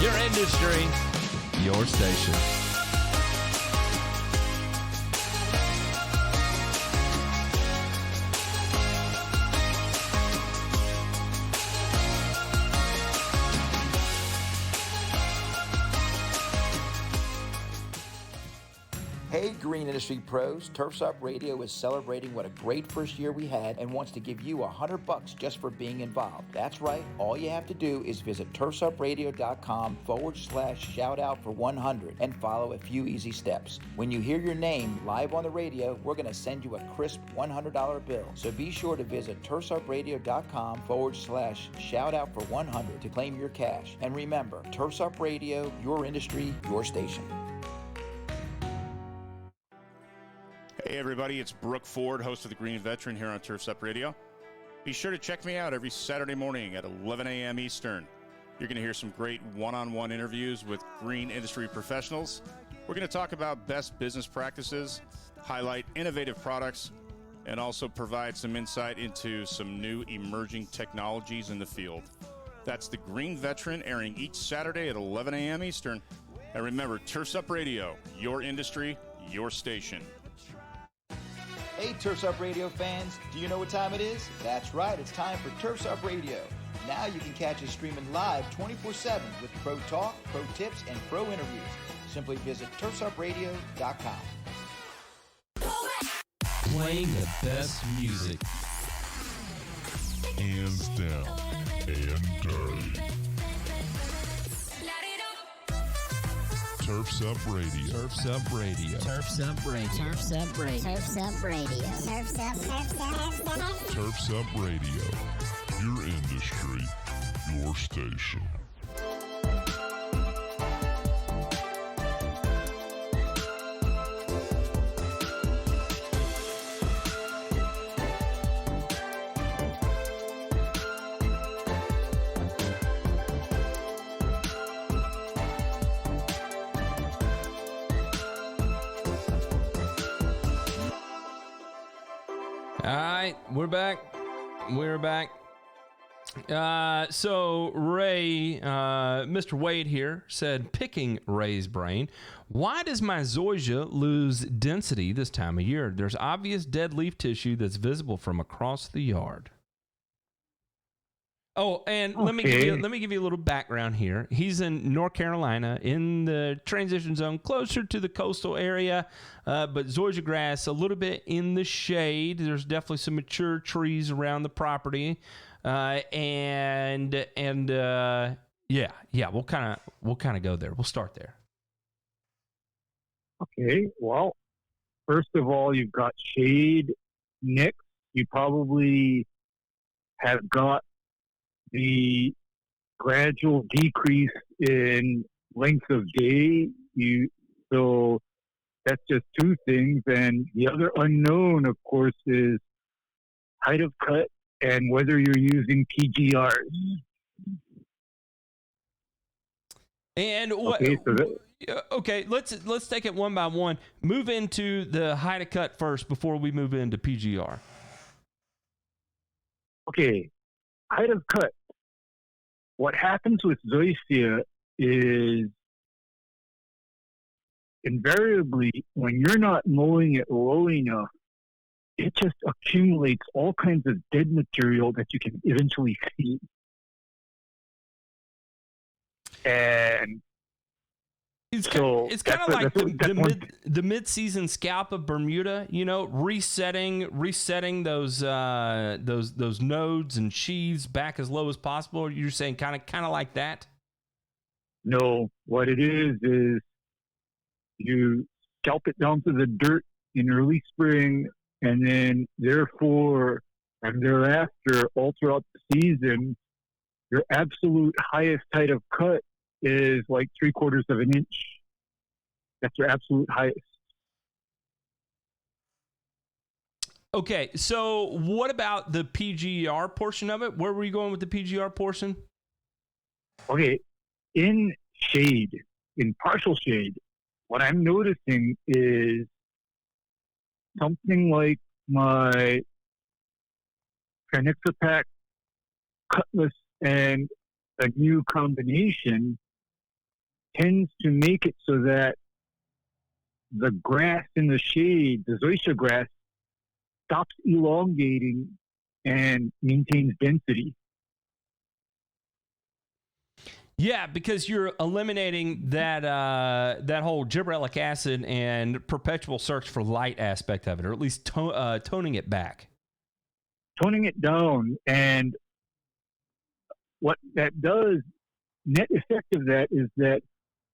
Your industry, your station. Hey, Green Industry Pros, Turf's Up Radio is celebrating what a great first year we had and wants to give you $100 just for being involved. That's right. All you have to do is visit turfsupradio.com/shout out for 100 and follow a few easy steps. When you hear your name live on the radio, we're going to send you a crisp $100 bill. So be sure to visit turfsupradio.com/shout out for 100 to claim your cash. And remember, Turf's Up Radio, your industry, your station. Hey everybody, it's Brooke Ford, host of the Green Veteran here on Turf's Up Radio. Be sure to check me out every Saturday morning at 11 a.m. Eastern. You're going to hear some great one-on-one interviews with green industry professionals. We're going to talk about best business practices, highlight innovative products, and also provide some insight into some new emerging technologies in the field. That's the Green Veteran, airing each Saturday at 11 a.m. Eastern. And remember, Turf's Up Radio, your industry, your station. Hey, Turf's Up Radio fans, do you know what time it is? That's right, it's time for Turf's Up Radio. Now you can catch us streaming live 24/7 with pro talk, pro tips, and pro interviews. Simply visit turfsupradio.com. Playing the best music. Hands down and dirty. Turf's Up Radio. Turf's Up Radio. Turf's Up Radio. Turf's Up Radio. Turf's Up Radio. Turf's Up Radio. Your industry, your station. All right, we're back. So Ray, Mr. Wade here said, picking Ray's brain, why does my Zoysia lose density this time of year? There's obvious dead leaf tissue that's visible from across the yard. Oh, and Okay. let me give you a little background here. He's in North Carolina in the transition zone, closer to the coastal area, but Zoysia grass a little bit in the shade. There's definitely some mature trees around the property, yeah, we'll kind of go there. We'll start there. Okay, well, first of all, you've got shade next. You probably have got the gradual decrease in length of day. So that's just two things. And the other unknown, of course, is height of cut and whether you're using PGRs. And okay, let's take it one by one. Move into the height of cut first before we move into PGR. Okay, height of cut. What happens with Zoysia is invariably when you're not mowing it low enough, it just accumulates all kinds of dead material that you can eventually see. And it's so kind of like the mid-season scalp of Bermuda, you know, resetting those nodes and sheaths back as low as possible. You're saying kind of like that? No, what it is you scalp it down to the dirt in early spring, and then therefore and thereafter, all throughout the season, your absolute highest height of cut is like 3/4 of an inch. That's your absolute highest. Okay, so what about the PGR portion of it? Where were you going with the PGR portion? Okay, in shade, in partial shade, what I'm noticing is something like my Tranixapac, Cutlass, and a new combination tends to make it so that the grass in the shade, the Zoysia grass, stops elongating and maintains density. Yeah, because you're eliminating that whole gibberellic acid and perpetual search for light aspect of it, or at least toning it back. Toning it down, and what that does, net effect of that is that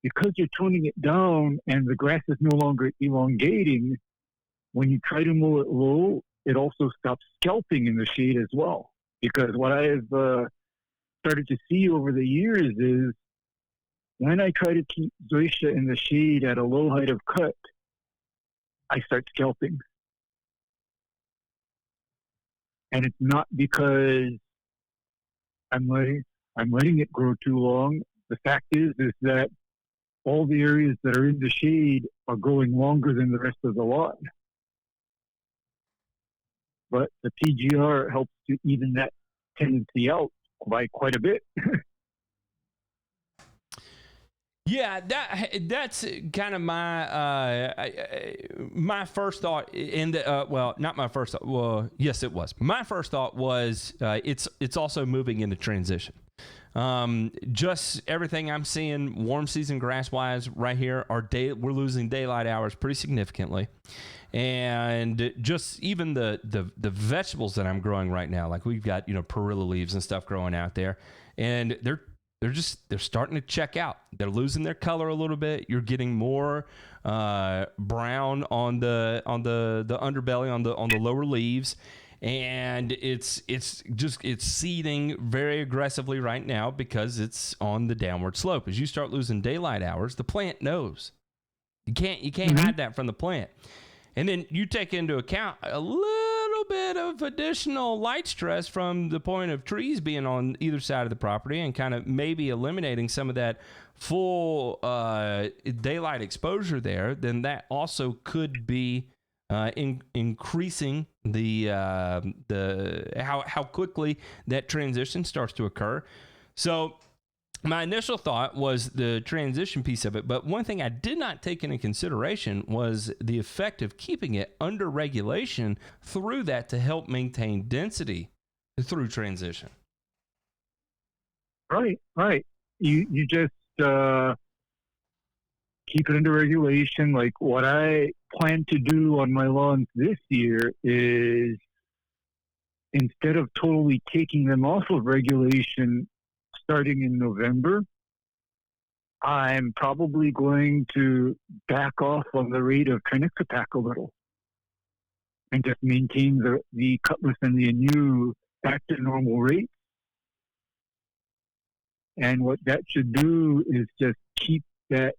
because you're toning it down and the grass is no longer elongating, when you try to mow it low, it also stops scalping in the shade as well. Because what I've started to see over the years is when I try to keep Zoysia in the shade at a low height of cut, I start scalping. And it's not because I'm letting it grow too long. The fact is that all the areas that are in the shade are growing longer than the rest of the lot. But the PGR helps to even that tendency out by quite a bit. Yeah, that's kind of my my first thought. Well, not my first thought. Well, yes, it was. My first thought was it's also moving into transition. Just everything I'm seeing warm season grass wise right here we're losing daylight hours pretty significantly. And just even the vegetables that I'm growing right now, like we've got, perilla leaves and stuff growing out there, and they're starting to check out. They're losing their color a little bit. You're getting more brown on the underbelly, on the lower leaves. And it's seeding very aggressively right now because it's on the downward slope. As you start losing daylight hours, the plant knows. You can't hide that from the plant. And then you take into account a little bit of additional light stress from the point of trees being on either side of the property and kind of maybe eliminating some of that full daylight exposure there, then that also could be increasing the how quickly that transition starts to occur. So my initial thought was the transition piece of it, but one thing I did not take into consideration was the effect of keeping it under regulation through that to help maintain density through transition. Right. You just keep it under regulation. Like what I plan to do on my lawns this year is, instead of totally taking them off of regulation starting in November, I'm probably going to back off on the rate of Trinixapac a little and just maintain the cutlass and the anew back to normal rate. And what that should do is just keep that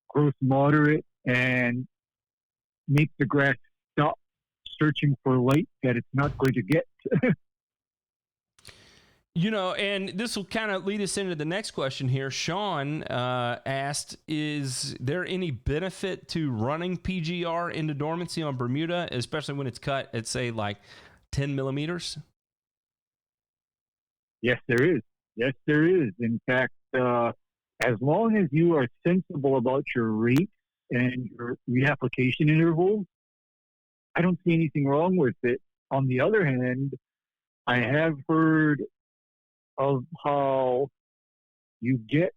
growth moderate and make the grass stop searching for light that it's not going to get. And this will kind of lead us into the next question here. Sean asked, is there any benefit to running PGR into dormancy on Bermuda, especially when it's cut at, say, like 10 millimeters? Yes, there is. In fact, as long as you are sensible about your rate and your reapplication intervals, I don't see anything wrong with it. On the other hand, I have heard of how you get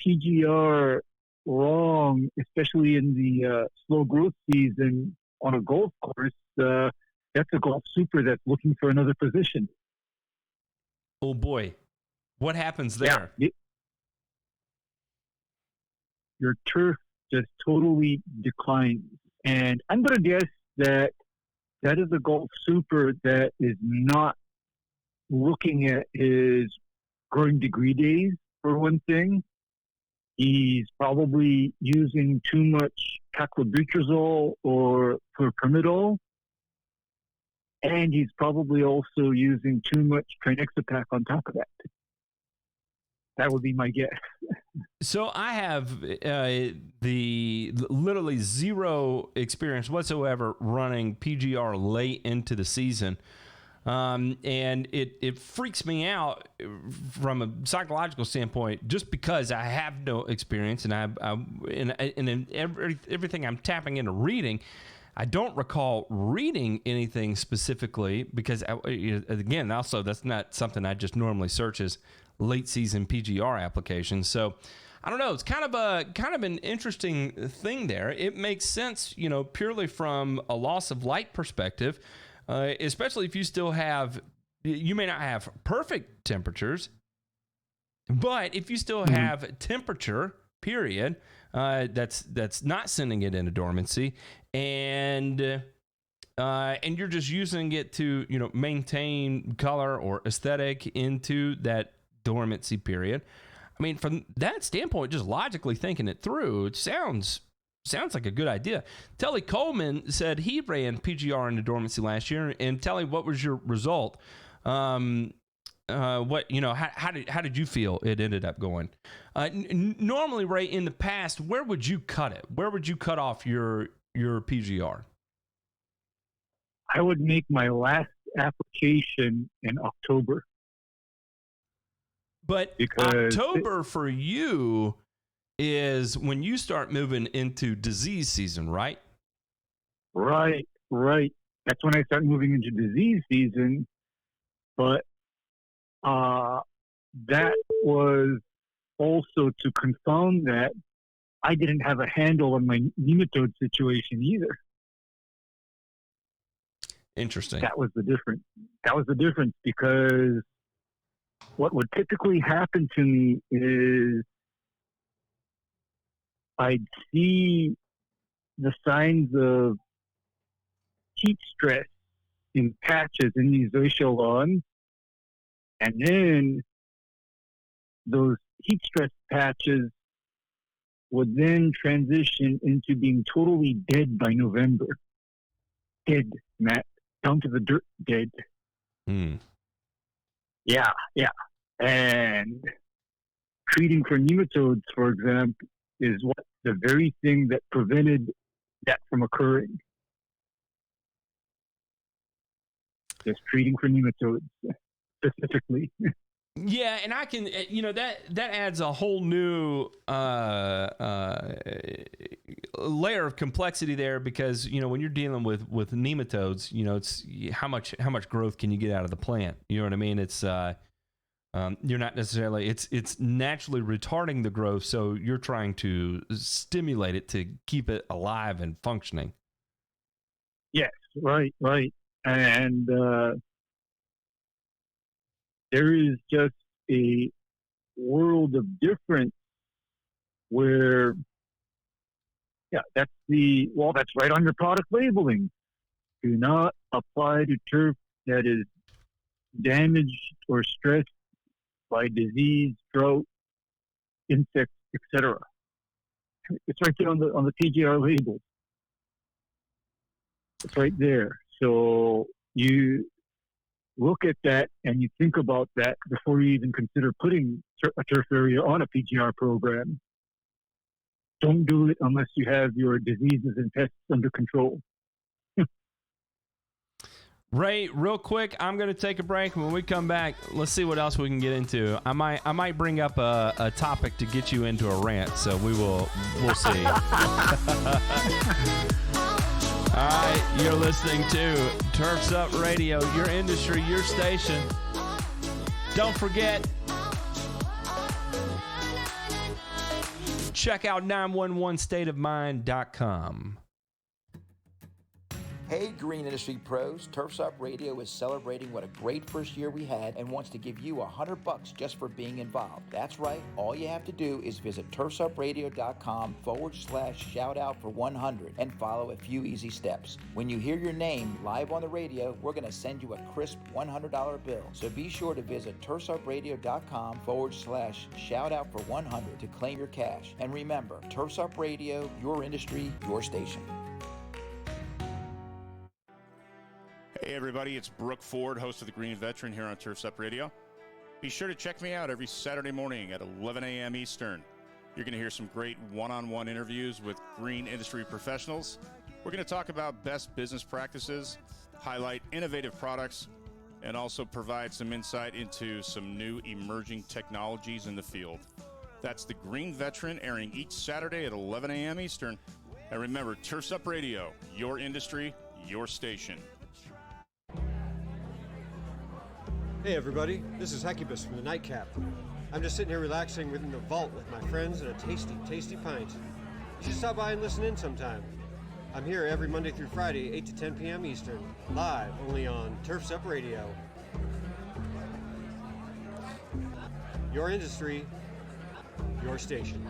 PGR wrong, especially in the slow growth season on a golf course. That's a golf super that's looking for another position. Oh boy, what happens there? Yeah, your turf just totally declines. And I'm going to guess that is a golf super that is not looking at his growing degree days, for one thing. He's probably using too much paclobutrazole or pyrimidol, and he's probably also using too much Trinixapac on top of that. That would be my guess. So I have the literally zero experience whatsoever running PGR late into the season. And it freaks me out from a psychological standpoint, just because I have no experience, and and everything I'm tapping into reading, I don't recall reading anything specifically, because again, also that's not something I just normally search as late season PGR applications. So I don't know. It's kind of an interesting thing there. It makes sense, purely from a loss of light perspective. Especially if you still have, you may not have perfect temperatures, but if you still have temperature, period, that's not sending it into dormancy, and you're just using it to, maintain color or aesthetic into that dormancy period. I mean, from that standpoint, just logically thinking it through, it sounds like a good idea. Telly Coleman said he ran PGR into dormancy last year. And Telly, what was your result? How did you feel it ended up going? Normally, Ray, in the past, where would you cut it? Where would you cut off your PGR? I would make my last application in October. But October for you is when you start moving into disease season, right? Right. That's when I start moving into disease season. But that was also to confound that I didn't have a handle on my nematode situation either. Interesting. That was the difference because what would typically happen to me is I'd see the signs of heat stress in patches in these Zoysia lawns, and then those heat stress patches would then transition into being totally dead by November. Dead, Matt. Down to the dirt dead. Yeah. And treating for nematodes, for example, is the very thing that prevented that from occurring. Just treating for nematodes specifically. Yeah, and I can, that adds a whole new layer of complexity there, because when you're dealing with nematodes, it's how much growth can you get out of the plant? You know what I mean? It's You're not necessarily, it's naturally retarding the growth, so you're trying to stimulate it to keep it alive and functioning. Yes, right. And there is just a world of difference where, that's right on your product labeling. Do not apply to turf that is damaged or stressed by disease, drought, insects, etc. It's right there on the PGR label. It's right there. So you look at that and you think about that before you even consider putting a turf area on a PGR program. Don't do it unless you have your diseases and pests under control. Ray, real quick, I'm going to take a break. When we come back, let's see what else we can get into. I might bring up a topic to get you into a rant, so we'll see. All right, you're listening to Turf's Up Radio, your industry, your station. Don't forget, check out 911stateofmind.com. Hey, Green Industry Pros, Turf's Up Radio is celebrating what a great first year we had and wants to give you $100 just for being involved. That's right. All you have to do is visit turfsupradio.com/shout out for 100 and follow a few easy steps. When you hear your name live on the radio, we're going to send you a crisp $100 bill. So be sure to visit turfsupradio.com/shout out for 100 to claim your cash. And remember, Turf's Up Radio, your industry, your station. Hey everybody, it's Brooke Ford, host of the Green Veteran here on Turf's Up Radio. Be sure to check me out every Saturday morning at 11 a.m. Eastern. You're going to hear some great one-on-one interviews with green industry professionals. We're going to talk about best business practices, highlight innovative products, and also provide some insight into some new emerging technologies in the field. That's the Green Veteran, airing each Saturday at 11 a.m. Eastern. And remember, Turf's Up Radio, your industry, your station. Hey everybody, this is Hecubus from the Nightcap. I'm just sitting here relaxing within the vault with my friends and a tasty, tasty pint. You should stop by and listen in sometime. I'm here every Monday through Friday, 8 to 10 p.m. Eastern, live only on Turf's Up Radio. Your industry, your station.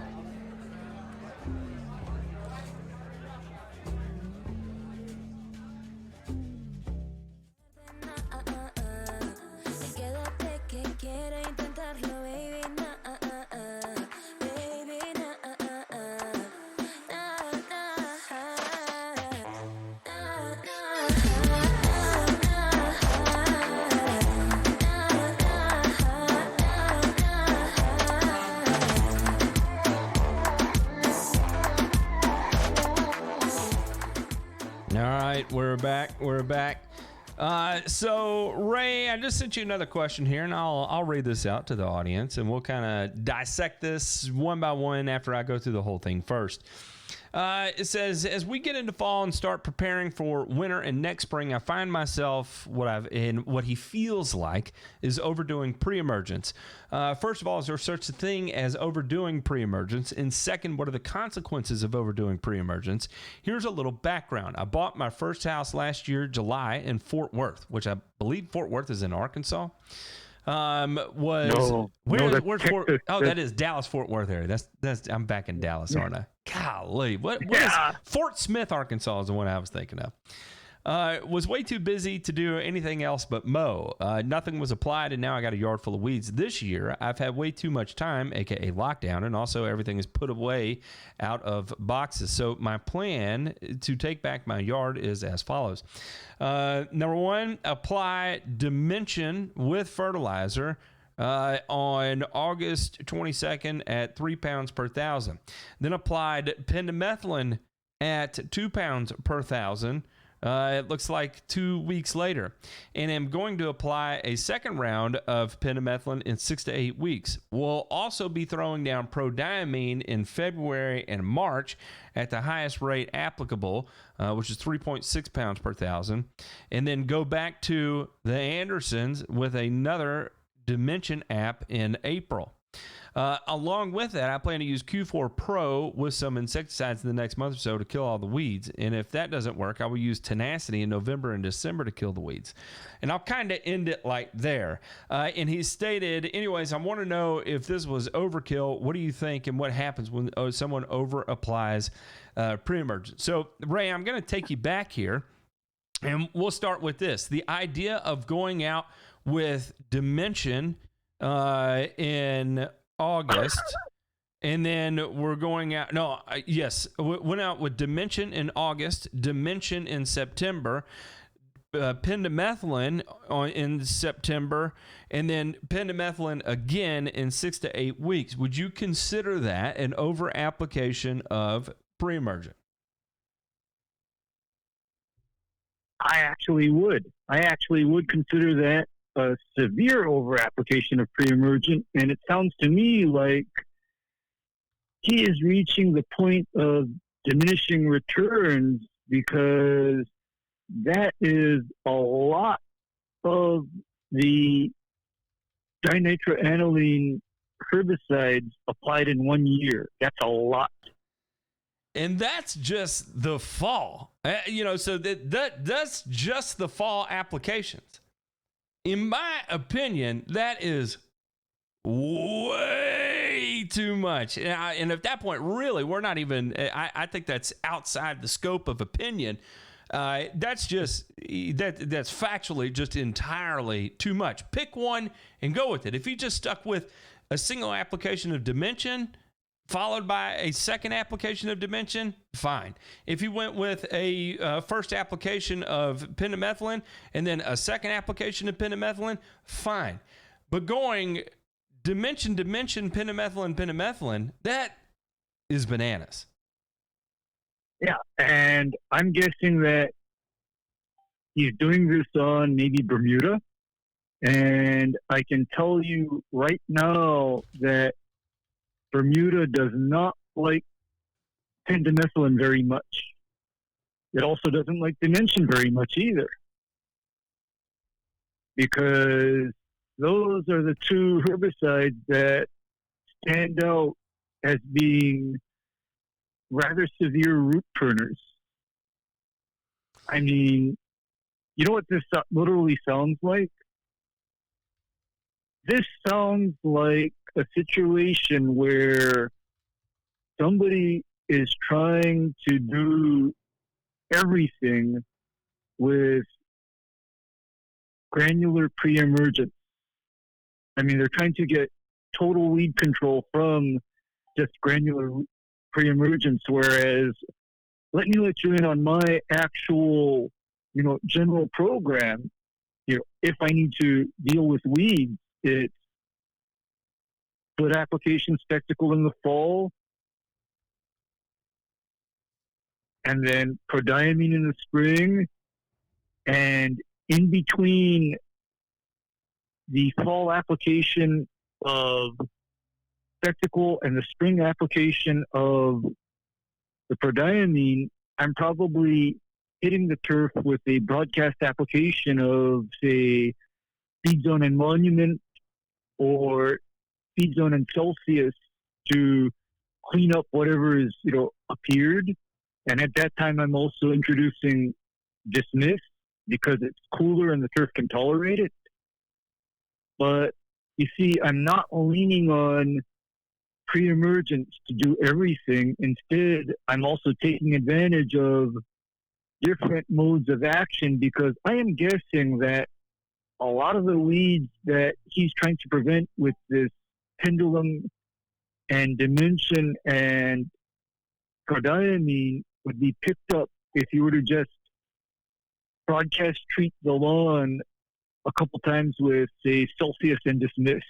We're back. So Ray, I just sent you another question here, and I'll read this out to the audience, and we'll kind of dissect this one by one after I go through the whole thing first. It says, as we get into fall and start preparing for winter and next spring, I find myself what he feels like is overdoing pre-emergence. First of all, is there such a thing as overdoing pre-emergence? And second, what are the consequences of overdoing pre-emergence? Here's a little background. I bought my first house last year, July, in Fort Worth, which I believe Fort Worth is in Arkansas. Where's Fort? Oh, that is Dallas Fort Worth area. That's I'm back in Dallas, aren't I? Golly, what is Fort Smith, Arkansas is the one I was thinking of. Was way too busy to do anything else but mow. Nothing was applied, and now I got a yard full of weeds. This year, I've had way too much time, aka lockdown, and also everything is put away out of boxes. So my plan to take back my yard is as follows. Number one, apply Dimension with fertilizer on August 22nd at 3 pounds per thousand. Then applied pendimethalin at 2 pounds per thousand. It looks like 2 weeks later, and I'm going to apply a second round of pendimethalin in 6 to 8 weeks. We'll also be throwing down prodiamine in February and March at the highest rate applicable, which is 3.6 pounds per thousand, and then go back to the Andersons with another Dimension app in April. Along with that, I plan to use Q4 Pro with some insecticides in the next month or so to kill all the weeds. And if that doesn't work, I will use Tenacity in November and December to kill the weeds. And I'll kind of end it like there. And he stated, anyways, I want to know if this was overkill. What do you think? And what happens when someone over applies pre-emergent? So, Ray, I'm going to take you back here. And we'll start with this. The idea of going out with Dimension in August, and then we're going out. No, yes, we went out with Dimension in August, Dimension in September, pendimethalin in September, and then pendimethalin again in 6 to 8 weeks. Would you consider that an over application of pre-emergent? I actually would. I actually would consider that a severe over application of pre-emergent, and it sounds to me like he is reaching the point of diminishing returns, because that is a lot of the dinitroaniline herbicides applied in 1 year. That's a lot. And that's just the fall. So that's just the fall applications. In my opinion, that is way too much. And at that point, really, we're not even, I think that's outside the scope of opinion. That's factually just entirely too much. Pick one and go with it. If you just stuck with a single application of Dimension, followed by a second application of Dimension, fine. If you went with a first application of pendimethalin and then a second application of pendimethalin, fine. But going Dimension, pendimethalin, that is bananas. Yeah, and I'm guessing that he's doing this on maybe Bermuda. And I can tell you right now that Bermuda does not like pendimethalin very much. It also doesn't like Dimension very much either, because those are the two herbicides that stand out as being rather severe root pruners. I mean, you know what this literally sounds like? This sounds like a situation where somebody is trying to do everything with granular pre-emergent. I mean, they're trying to get total weed control from just granular pre-emergence, whereas let me let you in on my actual, general program. If I need to deal with weeds, it's foot application spectacle in the fall, and then prodiamine in the spring, and in between the fall application of spectacle and the spring application of the prodiamine, I'm probably hitting the turf with a broadcast application of, say, Feed Zone and Monument or Feed Zone and Celsius to clean up whatever is, appeared. And at that time, I'm also introducing Dismiss because it's cooler and the turf can tolerate it. But you see, I'm not leaning on pre-emergence to do everything. Instead, I'm also taking advantage of different modes of action, because I am guessing that a lot of the weeds that he's trying to prevent with this pendulum and Dimension and prodiamine would be picked up if you were to just broadcast treat the lawn a couple times with, say, Celsius and Dismiss.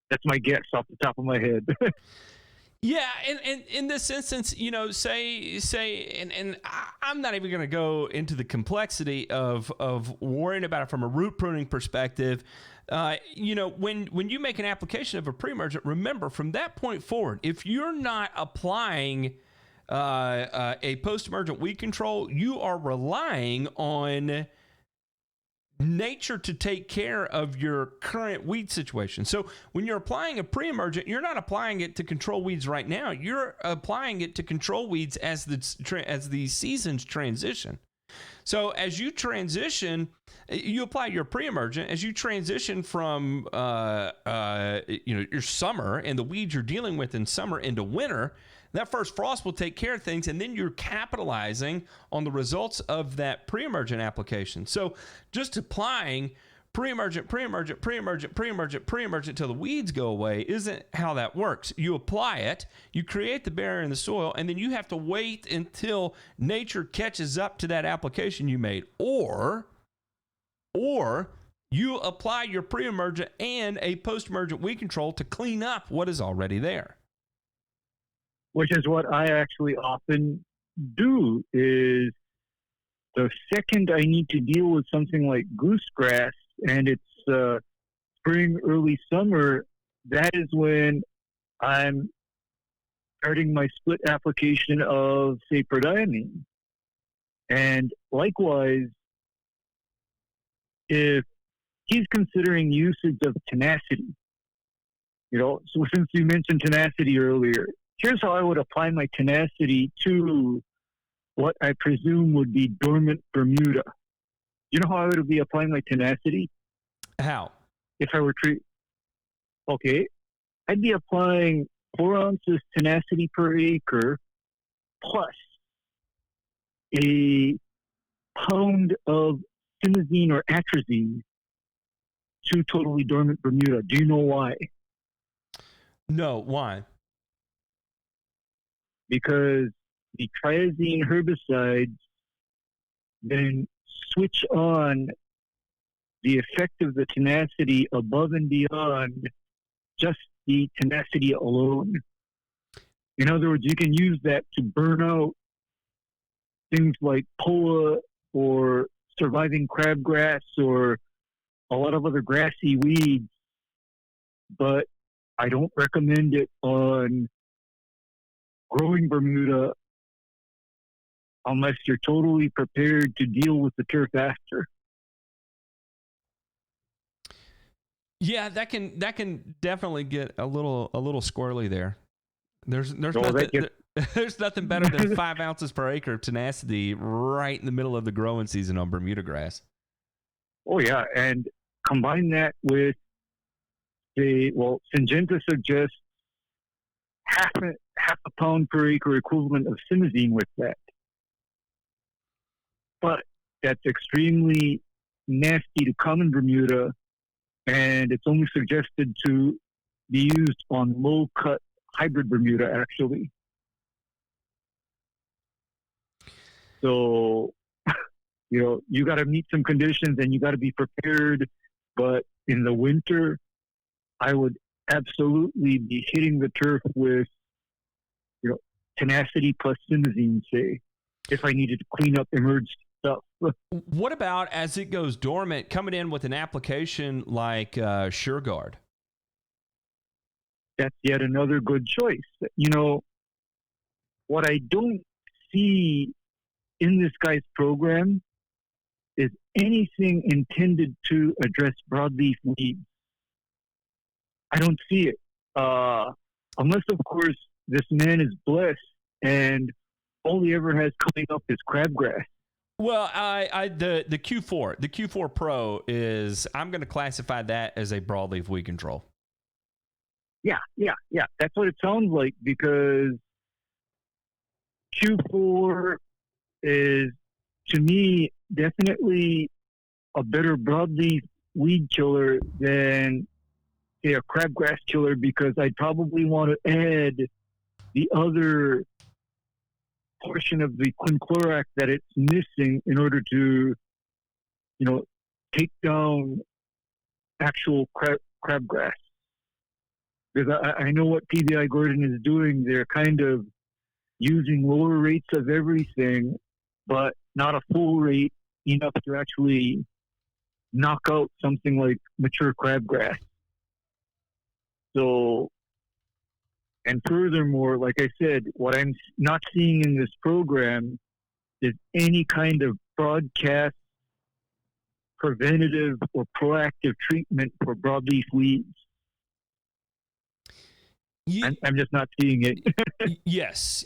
That's my guess off the top of my head. Yeah, and in this instance, say, and I'm not even going to go into the complexity of worrying about it from a root pruning perspective. When you make an application of a pre-emergent, remember from that point forward, if you're not applying a post-emergent weed control, you are relying on nature to take care of your current weed situation. So when you're applying a pre-emergent, you're not applying it to control weeds right now. You're applying it to control weeds as the seasons transition. So as you transition, you apply your pre-emergent. As you transition from your summer and the weeds you're dealing with in summer into winter, that first frost will take care of things, and then you're capitalizing on the results of that pre-emergent application. So just applying pre-emergent till the weeds go away isn't how that works. You apply it, you create the barrier in the soil, and then you have to wait until nature catches up to that application you made. Or you apply your pre-emergent and a post-emergent weed control to clean up what is already there. Which is what I actually often do. Is the second I need to deal with something like goosegrass and it's spring, early summer, that is when I'm starting my split application of, say, prodiamine. And likewise, if he's considering usage of tenacity, so since you mentioned tenacity earlier, here's how I would apply my tenacity to what I presume would be dormant Bermuda. You know how I would be applying my tenacity? How? If I were okay, I'd be applying 4 ounces tenacity per acre plus a pound of simazine or atrazine to totally dormant Bermuda. Do you know why? No, why? Because the triazine herbicides then switch on the effect of the tenacity above and beyond just the tenacity alone. In other words, you can use that to burn out things like poa or surviving crabgrass or a lot of other grassy weeds, but I don't recommend it on growing Bermuda unless you're totally prepared to deal with the turf after. Yeah, that can definitely get a little squirrely there. There's nothing better than 5 ounces per acre of tenacity right in the middle of the growing season on Bermuda grass. Oh yeah, and combine that with Syngenta suggests half a pound per acre equivalent of simazine with that. But that's extremely nasty to common Bermuda, and it's only suggested to be used on low-cut hybrid Bermuda, actually. So, you got to meet some conditions and you got to be prepared. But in the winter, I would absolutely be hitting the turf with, tenacity plus simazine, say, if I needed to clean up emerged stuff. What about as it goes dormant, coming in with an application like SureGuard? That's yet another good choice. What I don't see in this guy's program is anything intended to address broadleaf weeds. I don't see it. Unless, of course, this man is blessed and all he ever has coming up is crabgrass. Well, the Q4 Pro is, I'm going to classify that as a broadleaf weed control. Yeah. That's what it sounds like, because Q4 is, to me, definitely a better broadleaf weed killer than, say, a crabgrass killer, because I'd probably want to add the other portion of the quinclorac that it's missing in order to, take down actual crabgrass. Because I know what PBI Gordon is doing. They're kind of using lower rates of everything, but not a full rate enough to actually knock out something like mature crabgrass. So, and furthermore, like I said, what I'm not seeing in this program is any kind of broadcast preventative or proactive treatment for broadleaf weeds. I'm just not seeing it. Yes,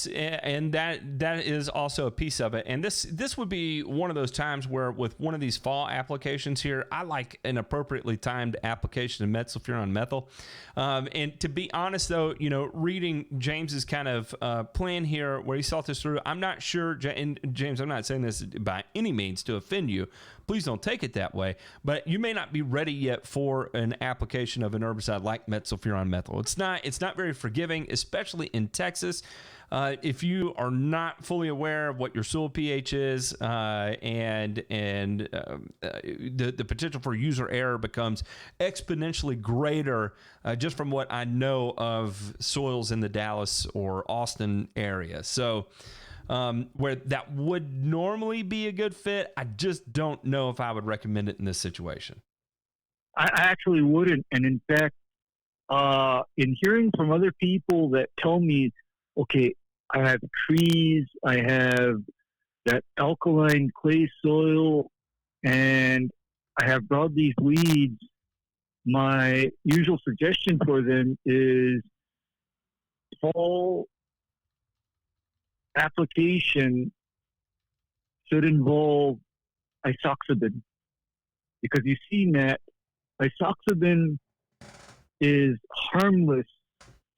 and that is also a piece of it. And this would be one of those times where, with one of these fall applications here, I like an appropriately timed application of metsulfuron methyl. And to be honest, though, reading James's kind of plan here, where he thought this through, I'm not sure. And James, I'm not saying this by any means to offend you. Please don't take it that way. But you may not be ready yet for an application of an herbicide like metsulfuron methyl. It's not very forgiving, especially in Texas. If you are not fully aware of what your soil pH is, and the potential for user error becomes exponentially greater, just from what I know of soils in the Dallas or Austin area. So where that would normally be a good fit, I just don't know if I would recommend it in this situation. I actually wouldn't. And in fact, in hearing from other people that tell me, okay, I have trees, I have that alkaline clay soil, and I have broadleaf weeds, my usual suggestion for them is fall application should involve Isoxaben. Because you see, Matt, Isoxaben is harmless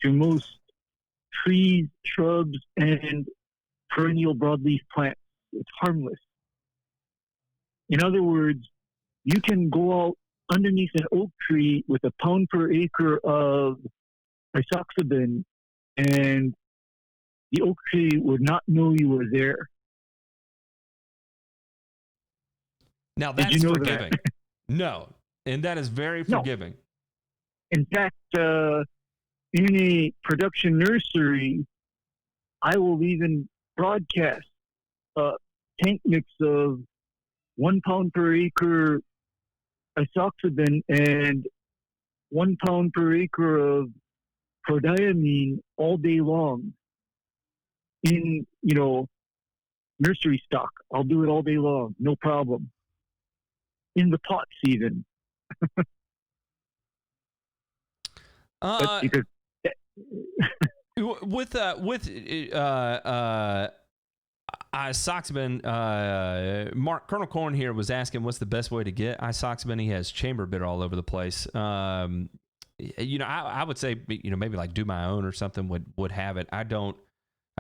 to most trees, shrubs, and perennial broadleaf plants. It's harmless. In other words, you can go out underneath an oak tree with 1 pound per acre of Isoxaben, and the oak tree would not know you were there. Now that's forgiving. No, and that is very forgiving. In fact, in a production nursery, I will even broadcast a tank mix of 1 pound per acre Isoxaben and 1 pound per acre of prodiamine all day long in, nursery stock. I'll do it all day long, no problem. In the pots even. Because with Isoxaben, Colonel Corn here was asking what's the best way to get Isoxaben. He has chamber bitter all over the place. I would say, maybe like Do My Own or something would have it. I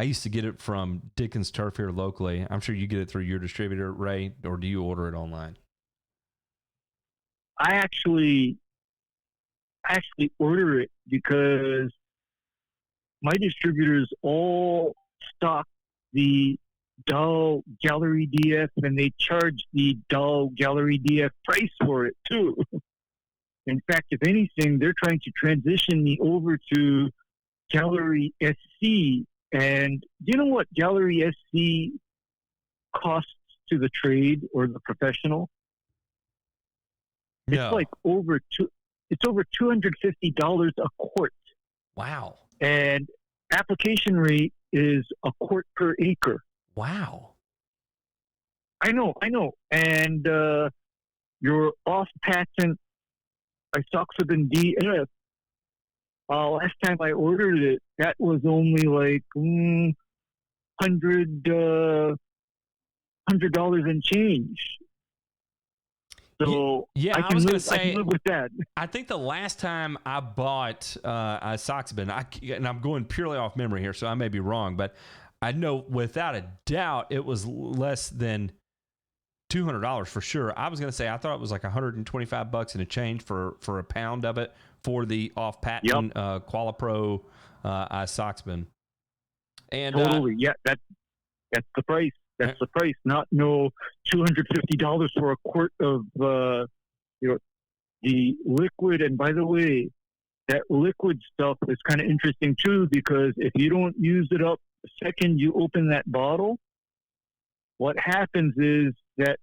used to get it from Dickens Turf here locally. I'm sure you get it through your distributor, Ray, or do you order it online? I actually order it because my distributors all stock the Dow Gallery DF, and they charge the Dow Gallery DF price for it too. In fact, if anything, they're trying to transition me over to Gallery SC. And do you know what Gallery SC costs to the trade or the professional? No. It's like over $250 a quart. Wow. And application rate is a quart per acre. Wow. I know. And your off-patent Isoxaben DF, last time I ordered it, that was only like $100 and change. So yeah, I can live with that. I think the last time I bought Isoxaben, and I'm going purely off memory here, so I may be wrong, but I know without a doubt it was less than $200 for sure. I was going to say I thought it was like $125 and a change for a pound of it for the off-patent Qualipro Isoxaben. And totally, yeah, that's the price. That's the price. Not no $250 for a quart of the liquid. And by the way, that liquid stuff is kind of interesting too, because if you don't use it up the second you open that bottle, what happens is that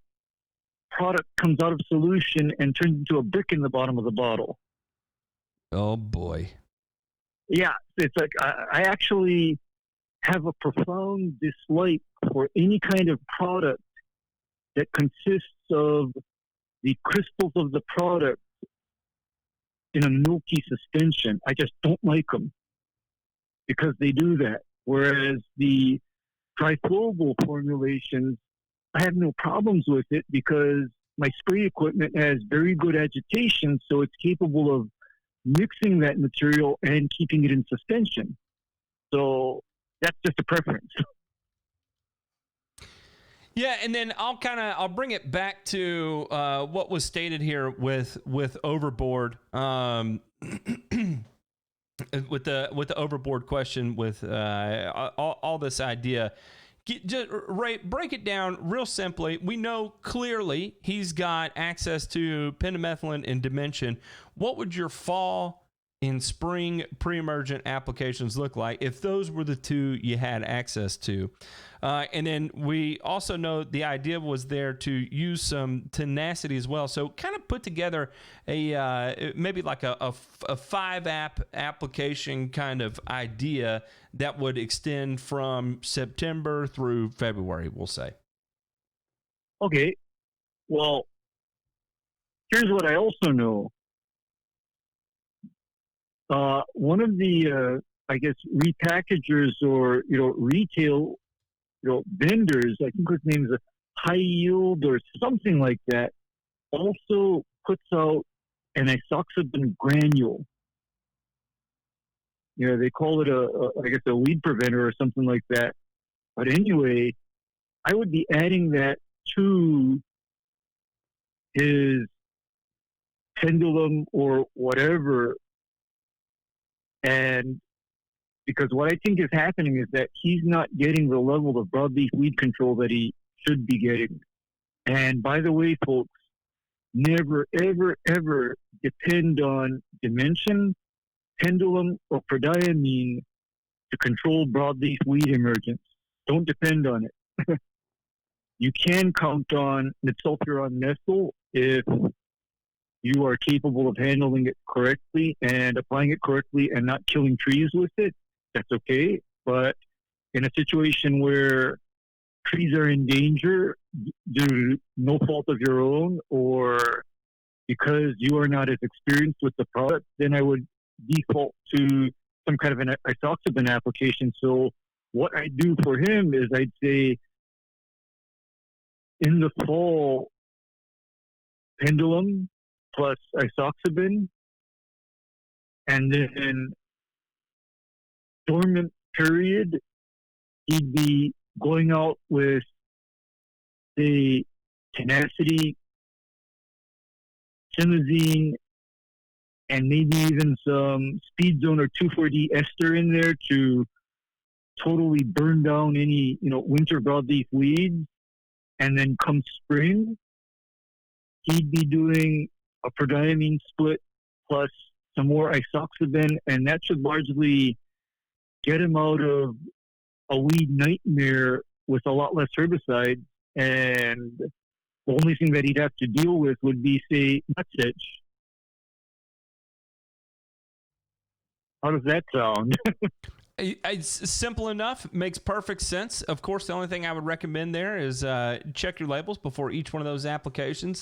product comes out of solution and turns into a brick in the bottom of the bottle. Oh boy. Yeah, it's like I actually have a profound dislike for any kind of product that consists of the crystals of the product in a milky suspension. I just don't like them because they do that. Whereas the triflowable formulations, I have no problems with it because my spray equipment has very good agitation, so it's capable of mixing that material and keeping it in suspension. So that's just a preference. Yeah, and then I'll bring it back to what was stated here with overboard, with the overboard question with all this idea. Just break it down real simply. We know clearly he's got access to pendimethalin and dimension. What would your fall and spring pre-emergent applications look like if those were the two you had access to? And then we also know the idea was there to use some tenacity as well. So kind of put together a maybe like a 5-app application kind of idea that would extend from September through February, we'll say. Okay. Well, here's what I also know. One of the, I guess, repackagers or, retail, vendors, I think his name is a High Yield or something like that, also puts out an Isoxaben granule. They call it a weed preventer or something like that. But anyway, I would be adding that to his pendulum or whatever. And because what I think is happening is that he's not getting the level of broadleaf weed control that he should be getting. And by the way, folks, never, ever, ever depend on dimension, pendulum, or prodiamine to control broadleaf weed emergence. Don't depend on it. You can count on sulfuron methyl if you are capable of handling it correctly and applying it correctly and not killing trees with it. That's okay. But in a situation where trees are in danger due to no fault of your own or because you are not as experienced with the product, then I would default to some kind of an Isoxaben application. So what I do for him is I'd say in the fall, pendulum plus Isoxaben, and then dormant period, he'd be going out with the tenacity, simazine, and maybe even some speed zone or 2,4-D ester in there to totally burn down any, winter broadleaf weeds. And then come spring, he'd be doing a prodiamine split plus some more Isoxaben, and that should largely get him out of a weed nightmare with a lot less herbicide. And the only thing that he'd have to deal with would be, say, nutsedge. How does that sound? It's simple enough. Makes perfect sense. Of course, the only thing I would recommend there is check your labels before each one of those applications.